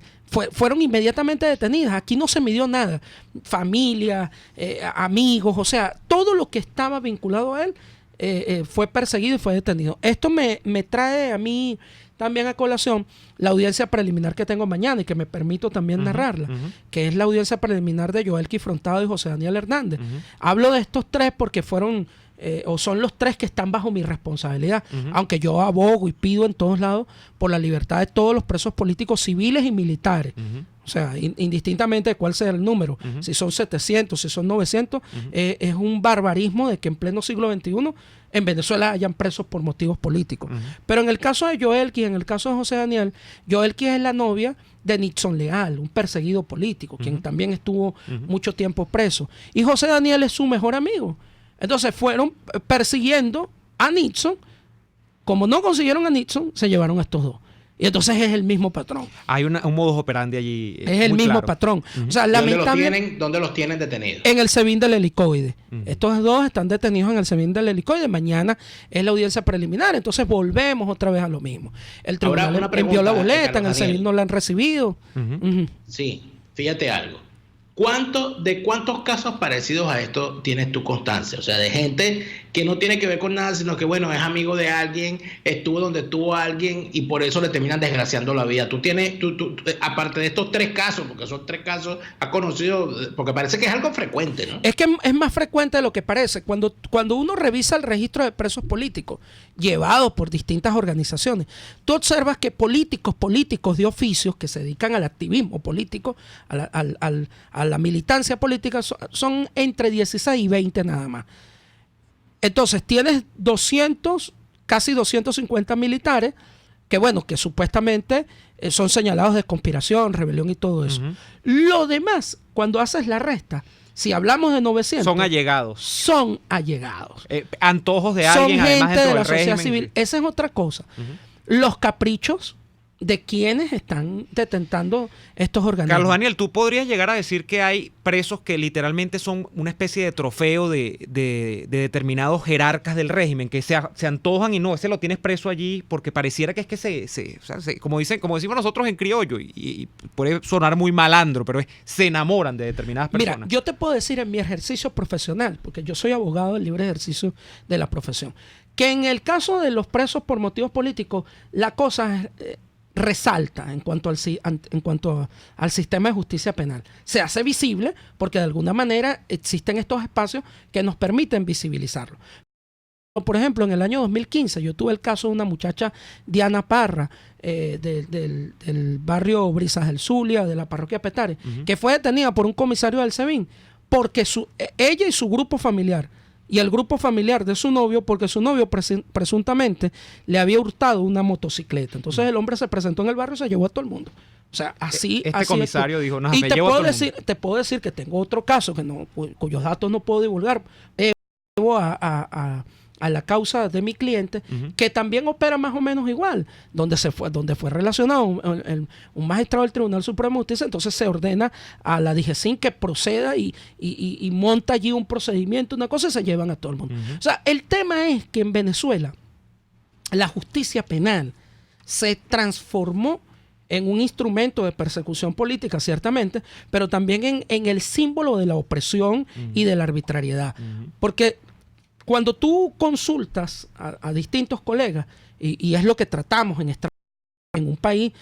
fueron inmediatamente detenidas. Aquí no se midió nada. Familia, amigos, o sea, todo lo que estaba vinculado a él fue perseguido y fue detenido. Esto me trae a mí también a colación la audiencia preliminar que tengo mañana y que me permito también narrarla, que es la audiencia preliminar de Joelky Frontado y José Daniel Hernández. Hablo de estos 3 porque fueron... o son los 3 que están bajo mi responsabilidad, aunque yo abogo y pido en todos lados por la libertad de todos los presos políticos civiles y militares. O sea, indistintamente de cuál sea el número, si son 700, si son 900, es un barbarismo de que en pleno siglo XXI en Venezuela hayan presos por motivos políticos. Pero en el caso de Joelky, en el caso de José Daniel, Joelky es la novia de Nixon Leal, un perseguido político, quien también estuvo mucho tiempo preso. Y José Daniel es su mejor amigo. Entonces fueron persiguiendo a Nixon. Como no consiguieron a Nixon, se llevaron a estos 2. Y entonces es el mismo patrón. Hay un modus operandi allí. Es el mismo patrón. O sea, ¿Dónde los tienen detenidos? En el SEBIN del Helicoide. Estos 2 están detenidos en el SEBIN del Helicoide. Mañana es la audiencia preliminar. Entonces volvemos otra vez a lo mismo. El tribunal envió la boleta, en el SEBIN no la han recibido. Sí, fíjate algo. ¿De cuántos casos parecidos a esto tienes tú constancia? O sea, de gente que no tiene que ver con nada, sino que, bueno, es amigo de alguien, estuvo donde estuvo alguien y por eso le terminan desgraciando la vida. Tú tienes, aparte de estos 3 casos, porque son 3 casos, has conocido, porque parece que es algo frecuente, ¿no? Es que es más frecuente de lo que parece. Cuando uno revisa el registro de presos políticos llevados por distintas organizaciones, tú observas que políticos de oficios que se dedican al activismo político, a la militancia política, son entre 16 y 20 nada más. Entonces tienes 200, casi 250 militares que, bueno, que supuestamente son señalados de conspiración, rebelión y todo eso. Lo demás, cuando haces la resta, si hablamos de 900... Son allegados. Son allegados. Antojos de alguien, son además gente dentro de la del sociedad régimen. civil. Esa es otra cosa. Los caprichos de quienes están detentando estos organismos. Carlos Daniel, ¿tú podrías llegar a decir que hay presos que literalmente son una especie de trofeo de determinados jerarcas del régimen, que se antojan y no, ese lo tienes preso allí porque pareciera que es que como decimos nosotros en criollo, y puede sonar muy malandro, pero se enamoran de determinadas personas? Mira, yo te puedo decir en mi ejercicio profesional, porque yo soy abogado del libre ejercicio de la profesión, que en el caso de los presos por motivos políticos, la cosa resalta en cuanto al sistema de justicia penal. Se hace visible porque de alguna manera existen estos espacios que nos permiten visibilizarlo. Por ejemplo, en el año 2015 yo tuve el caso de una muchacha, Diana Parra, del barrio Brisas del Zulia, de la parroquia Petare, que fue detenida por un comisario del SEBIN porque ella y su grupo familiar y el grupo familiar de su novio, porque su novio presuntamente le había hurtado una motocicleta. Entonces el hombre se presentó en el barrio y se llevó a todo el mundo. O sea, así... Este comisario dijo, no, y me llevo a todo el mundo. Te puedo decir que tengo otro caso cuyos datos no puedo divulgar. Llevo a la causa de mi cliente, que también opera más o menos igual, donde fue relacionado un magistrado del Tribunal Supremo de Justicia. Entonces se ordena a la DIGESIN que proceda y monta allí un procedimiento, una cosa, y se llevan a todo el mundo. O sea, el tema es que en Venezuela la justicia penal se transformó en un instrumento de persecución política, ciertamente, pero también en el símbolo de la opresión y de la arbitrariedad. Porque cuando tú consultas a distintos colegas, y es lo que tratamos en un país, el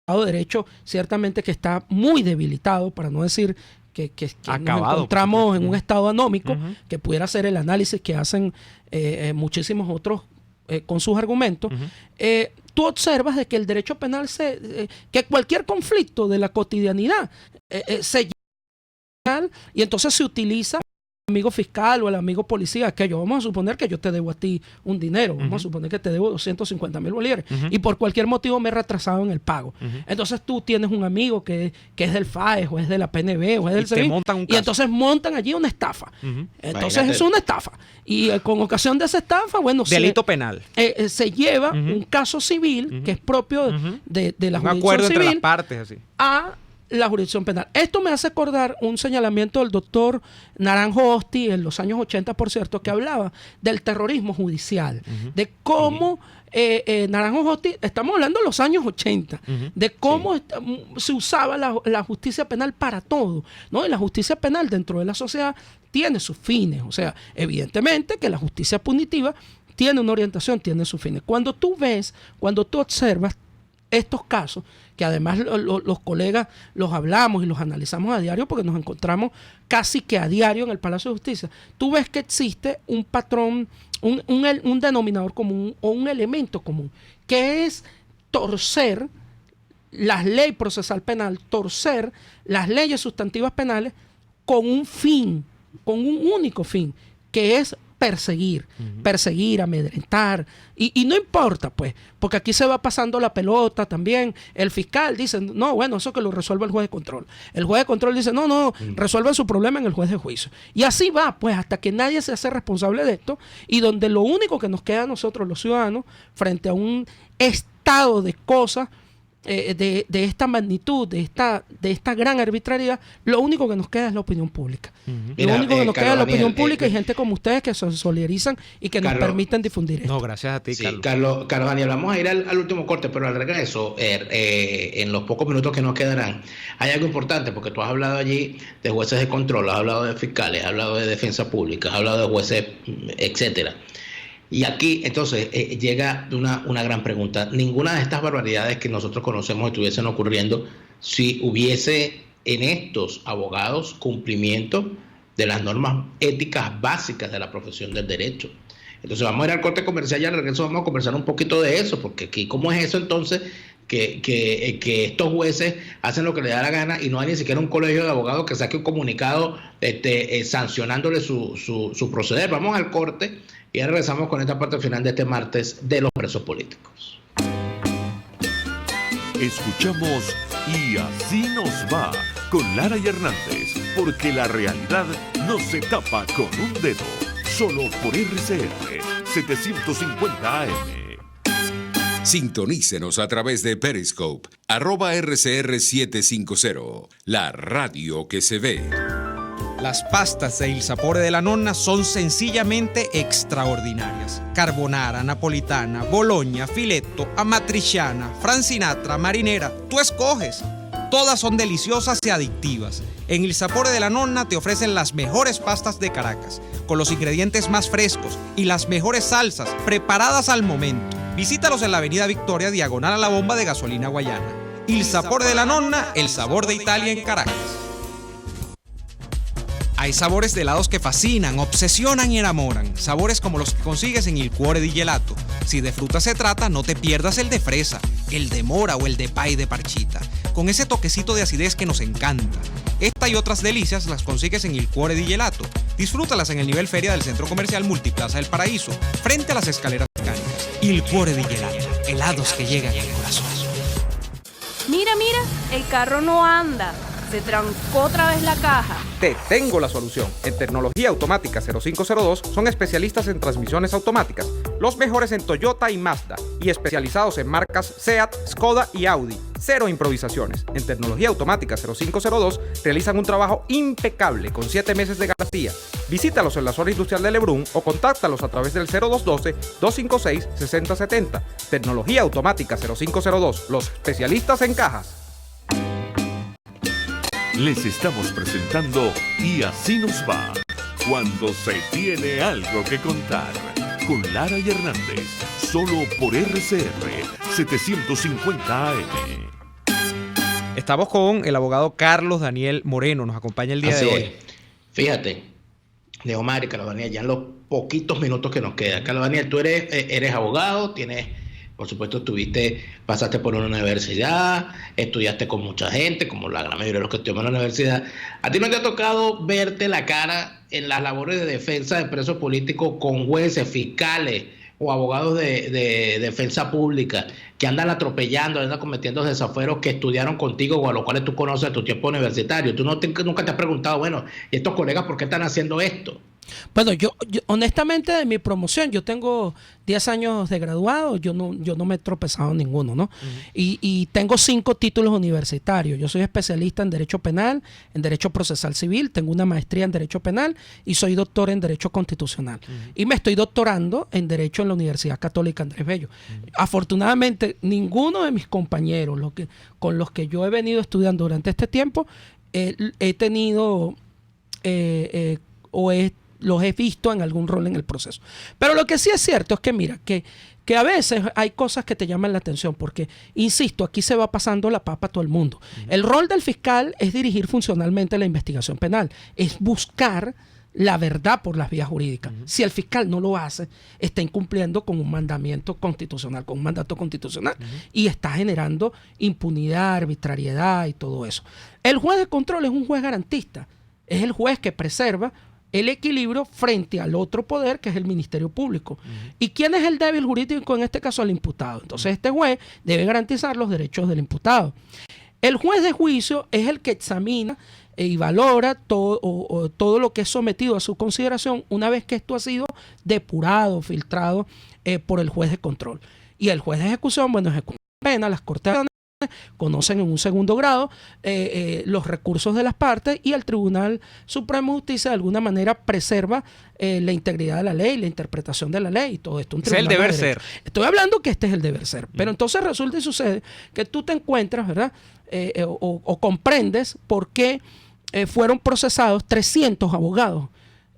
Estado de Derecho ciertamente que está muy debilitado, para no decir que nos encontramos en un estado anómico, que pudiera ser el análisis que hacen muchísimos otros con sus argumentos, tú observas de que el derecho penal, que cualquier conflicto de la cotidianidad se lleva y entonces se utiliza el amigo fiscal o el amigo policía, aquello. Vamos a suponer que yo te debo a ti un dinero, vamos a suponer que te debo 250,000 bolívares y por cualquier motivo me he retrasado en el pago. Entonces tú tienes un amigo que es del FAES o es de la PNB o es del SEBIN y entonces montan allí una estafa. Entonces es una estafa. Y con ocasión de esa estafa, bueno, delito penal. Se lleva un caso civil que es propio de la jurisdicción civil. Un acuerdo entre las partes, así. A la jurisdicción penal. Esto me hace acordar un señalamiento del doctor Naranjo Osti en los años 80, por cierto, que hablaba del terrorismo judicial, de cómo Naranjo Osti, estamos hablando de los años 80, de cómo se usaba la justicia penal para todo, ¿no? Y la justicia penal dentro de la sociedad tiene sus fines, o sea, evidentemente que la justicia punitiva tiene una orientación, tiene sus fines. Cuando tú observas estos casos, que además los colegas los hablamos y los analizamos a diario porque nos encontramos casi que a diario en el Palacio de Justicia, tú ves que existe un patrón, un denominador común o un elemento común, que es torcer la ley procesal penal, torcer las leyes sustantivas penales con un fin, con un único fin, que es perseguir, amedrentar, y no importa, pues, porque aquí se va pasando la pelota también. El fiscal dice, no, bueno, eso que lo resuelva el juez de control. El juez de control dice, no, resuelvan su problema en el juez de juicio. Y así va, pues, hasta que nadie se hace responsable de esto, y donde lo único que nos queda a nosotros, los ciudadanos, frente a un estado de cosas de esta magnitud, de esta gran arbitrariedad, lo único que nos queda es la opinión pública. Lo único que nos queda es la opinión pública y gente como ustedes que se solidarizan y que nos permiten difundir esto. No, gracias a ti, sí, Carlos. Carlos Daniel, vamos a ir al último corte, pero al regreso, en los pocos minutos que nos quedarán, hay algo importante, porque tú has hablado allí de jueces de control, has hablado de fiscales, has hablado de defensa pública, has hablado de jueces, etcétera. Y aquí, entonces, llega una gran pregunta. Ninguna de estas barbaridades que nosotros conocemos estuviesen ocurriendo si hubiese en estos abogados cumplimiento de las normas éticas básicas de la profesión del derecho. Entonces, vamos a ir al corte comercial y al regreso vamos a conversar un poquito de eso, porque aquí, ¿cómo es eso entonces que estos jueces hacen lo que les da la gana y no hay ni siquiera un colegio de abogados que saque un comunicado sancionándole su proceder? Vamos al corte y ahora regresamos con esta parte final de este martes de los presos políticos. Escuchamos Y Así Nos Va con Lara y Hernández, porque la realidad no se tapa con un dedo, solo por RCR 750 AM. Sintonícenos a través de Periscope, @RCR750, la radio que se ve. Las pastas de Il Sapore della Nonna son sencillamente extraordinarias. Carbonara, napolitana, bologna, filetto, amatriciana, francinatra, marinera, tú escoges. Todas son deliciosas y adictivas. En Il Sapore della Nonna te ofrecen las mejores pastas de Caracas, con los ingredientes más frescos y las mejores salsas, preparadas al momento. Visítalos en la avenida Victoria, diagonal a la bomba de gasolina Guayana. Il Sapore della Nonna, el sabor de Italia en Caracas. Hay sabores de helados que fascinan, obsesionan y enamoran. Sabores como los que consigues en Il Cuore di Gelato. Si de fruta se trata, no te pierdas el de fresa, el de mora o el de pay de parchita, con ese toquecito de acidez que nos encanta. Esta y otras delicias las consigues en Il Cuore di Gelato. Disfrútalas en el nivel feria del Centro Comercial Multiplaza del Paraíso, frente a las escaleras mecánicas. Il Cuore di Gelato, helados que llegan al corazón. Mira, el carro no anda. Se trancó otra vez la caja. Te tengo la solución. En Tecnología Automática 0502 son especialistas en transmisiones automáticas, los mejores en Toyota y Mazda, y especializados en marcas Seat, Skoda y Audi. Cero improvisaciones. En Tecnología Automática 0502 realizan un trabajo impecable con 7 meses de garantía. Visítalos en la zona industrial de Lebrún o contáctalos a través del 0212-256-6070. Tecnología Automática 0502, los especialistas en cajas. Les estamos presentando Y Así Nos Va cuando se tiene algo que contar. Con Lara y Hernández, solo por RCR 750 AM. Estamos con el abogado Carlos Daniel Moreno, nos acompaña el día de hoy. Fíjate, Neomar y Carlos Daniel, ya en los poquitos minutos que nos quedan. Carlos Daniel, tú eres abogado, por supuesto, pasaste por una universidad, estudiaste con mucha gente, como la gran mayoría de los que estudiamos en la universidad. ¿A ti no te ha tocado verte la cara en las labores de defensa de presos políticos con jueces, fiscales o abogados de defensa pública que andan atropellando, andan cometiendo desafueros que estudiaron contigo o a los cuales tú conoces de tu tiempo universitario? ¿Tú nunca te has preguntado, bueno, ¿y estos colegas por qué están haciendo esto? Bueno, yo honestamente de mi promoción, yo tengo 10 años de graduado, yo no me he tropezado en ninguno, ¿no? Y tengo 5 títulos universitarios. Yo soy especialista en Derecho Penal, en Derecho Procesal Civil, tengo una maestría en Derecho Penal y soy doctor en Derecho Constitucional. Y me estoy doctorando en Derecho en la Universidad Católica Andrés Bello. Afortunadamente, ninguno de mis compañeros con los que yo he venido estudiando durante este tiempo, he tenido los he visto en algún rol en el proceso. Pero lo que sí es cierto es que mira, que a veces hay cosas que te llaman la atención porque, insisto, aquí se va pasando la papa a todo el mundo. El rol del fiscal es dirigir funcionalmente la investigación penal, es buscar la verdad por las vías jurídicas. Si el fiscal no lo hace, está incumpliendo con un mandamiento constitucional, con un mandato constitucional, y está generando impunidad, arbitrariedad y todo eso. El juez de control es un juez garantista, es el juez que preserva el equilibrio frente al otro poder, que es el Ministerio Público. ¿Y quién es el débil jurídico en este caso? El imputado. Entonces este juez debe garantizar los derechos del imputado. El juez de juicio es el que examina y valora todo lo que es sometido a su consideración una vez que esto ha sido depurado, filtrado por el juez de control. Y el juez de ejecución, bueno, ejecuta pena, las cortes conocen en un segundo grado los recursos de las partes, y el Tribunal Supremo de Justicia de alguna manera preserva la integridad de la ley, la interpretación de la ley y todo esto. Es el deber ser. Estoy hablando que este es el deber ser. Pero entonces resulta y sucede que tú te encuentras, ¿verdad? O comprendes por qué fueron procesados 300 abogados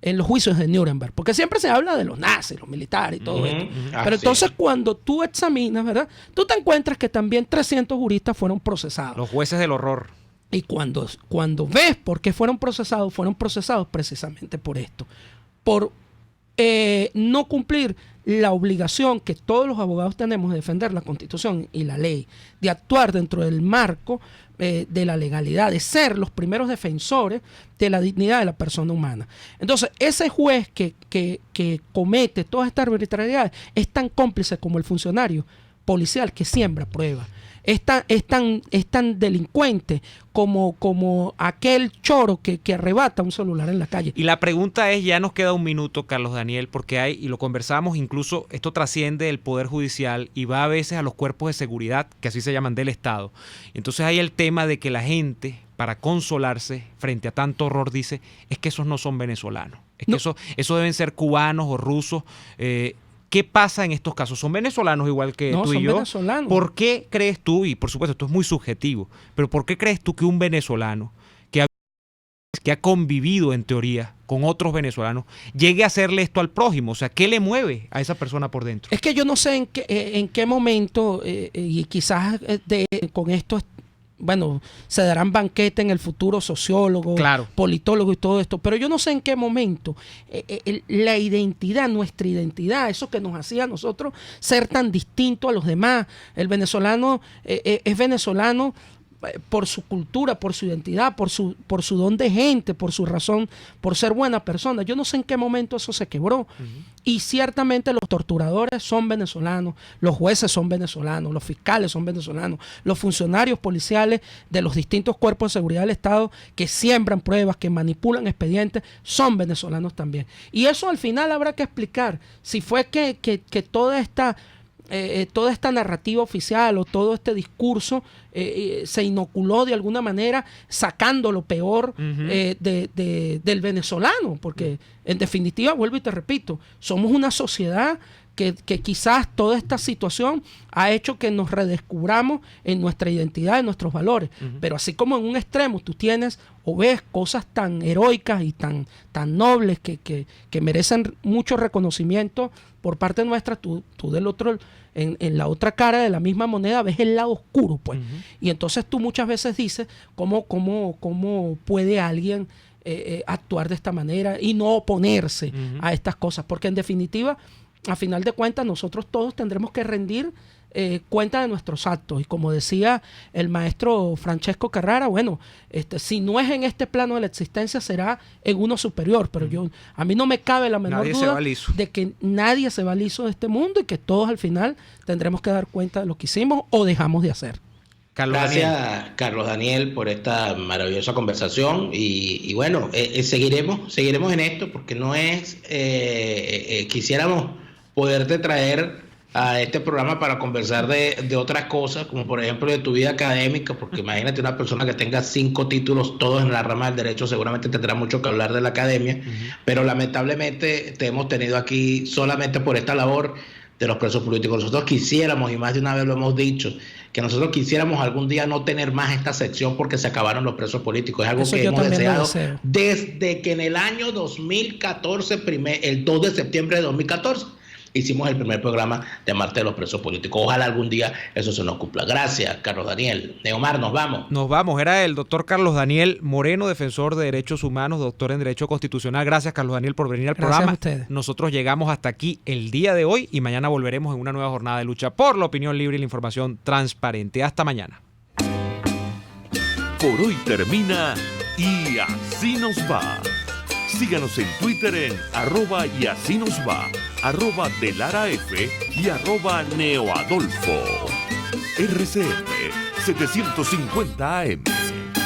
en los juicios de Nuremberg, porque siempre se habla de los nazis, los militares y todo esto. Pero entonces cuando tú examinas, ¿verdad? Tú te encuentras que también 300 juristas fueron procesados. Los jueces del horror. Y cuando ves por qué fueron procesados precisamente por esto. Por no cumplir la obligación que todos los abogados tenemos de defender la Constitución y la ley, de actuar dentro del marco de la legalidad, de ser los primeros defensores de la dignidad de la persona humana. Entonces, ese juez que comete todas estas arbitrariedades es tan cómplice como el funcionario policial que siembra pruebas. Es tan delincuente como aquel choro que arrebata un celular en la calle. Y la pregunta es, ya nos queda un minuto, Carlos Daniel, porque hay, y lo conversamos, incluso esto trasciende el Poder Judicial y va a veces a los cuerpos de seguridad, que así se llaman, del Estado. Entonces hay el tema de que la gente, para consolarse frente a tanto horror, dice, es que esos no son venezolanos, es que eso deben ser cubanos o rusos. ¿Qué pasa en estos casos? ¿Son venezolanos igual que tú y yo? Venezolanos. ¿Por qué crees tú, y por supuesto esto es muy subjetivo, pero por qué crees tú que un venezolano que ha convivido en teoría con otros venezolanos llegue a hacerle esto al prójimo? O sea, ¿qué le mueve a esa persona por dentro? Es que yo no sé en qué momento, y quizás con esto bueno, se darán banquete en el futuro sociólogos, claro, politólogos y todo esto, pero yo no sé en qué momento la identidad, nuestra identidad, eso que nos hacía a nosotros ser tan distinto a los demás. El venezolano es venezolano por su cultura, por su identidad, por su don de gente, por su razón, por ser buena persona. Yo no sé en qué momento eso se quebró. Y ciertamente los torturadores son venezolanos, los jueces son venezolanos, los fiscales son venezolanos, los funcionarios policiales de los distintos cuerpos de seguridad del Estado que siembran pruebas, que manipulan expedientes, son venezolanos también. Y eso al final habrá que explicar si fue que toda esta narrativa oficial o todo este discurso se inoculó de alguna manera sacando lo peor del venezolano, porque en definitiva, vuelvo y te repito, somos una sociedad que quizás toda esta situación ha hecho que nos redescubramos en nuestra identidad, en nuestros valores. Pero así como en un extremo tú tienes o ves cosas tan heroicas y tan nobles que merecen mucho reconocimiento por parte nuestra, tú del otro, en la otra cara de la misma moneda ves el lado oscuro, pues. Y entonces tú muchas veces dices, ¿cómo puede alguien actuar de esta manera y no oponerse a estas cosas? Porque en definitiva, a final de cuentas, nosotros todos tendremos que rendir cuenta de nuestros actos. Y como decía el maestro Francesco Carrara, bueno, si no es en este plano de la existencia, será en uno superior. Pero a mí no me cabe la menor duda de que nadie se va liso de este mundo y que todos al final tendremos que dar cuenta de lo que hicimos o dejamos de hacer. Gracias, Carlos Daniel, por esta maravillosa conversación y bueno, seguiremos en esto porque no es, quisiéramos poderte traer a este programa para conversar de otras cosas, como por ejemplo de tu vida académica, porque imagínate una persona que tenga 5 títulos, todos en la rama del derecho, seguramente tendrá mucho que hablar de la academia, pero lamentablemente te hemos tenido aquí solamente por esta labor de los presos políticos. Nosotros quisiéramos, y más de una vez lo hemos dicho, que nosotros quisiéramos algún día no tener más esta sección porque se acabaron los presos políticos. Es algo que hemos deseado desde que en el año 2014, el 2 de septiembre de 2014, hicimos el primer programa de Martes de los Presos Políticos. Ojalá algún día eso se nos cumpla. Gracias, Carlos Daniel. Neomar, nos vamos. Nos vamos. Era el doctor Carlos Daniel Moreno, defensor de derechos humanos, doctor en Derecho Constitucional. Gracias, Carlos Daniel, por venir al programa. A ustedes. Nosotros llegamos hasta aquí el día de hoy y mañana volveremos en una nueva jornada de lucha por la opinión libre y la información transparente. Hasta mañana. Por hoy termina Y Así Nos Va. Síganos en Twitter en @y así nos va, @delaraf y @neoadolfo. RCF 750 AM.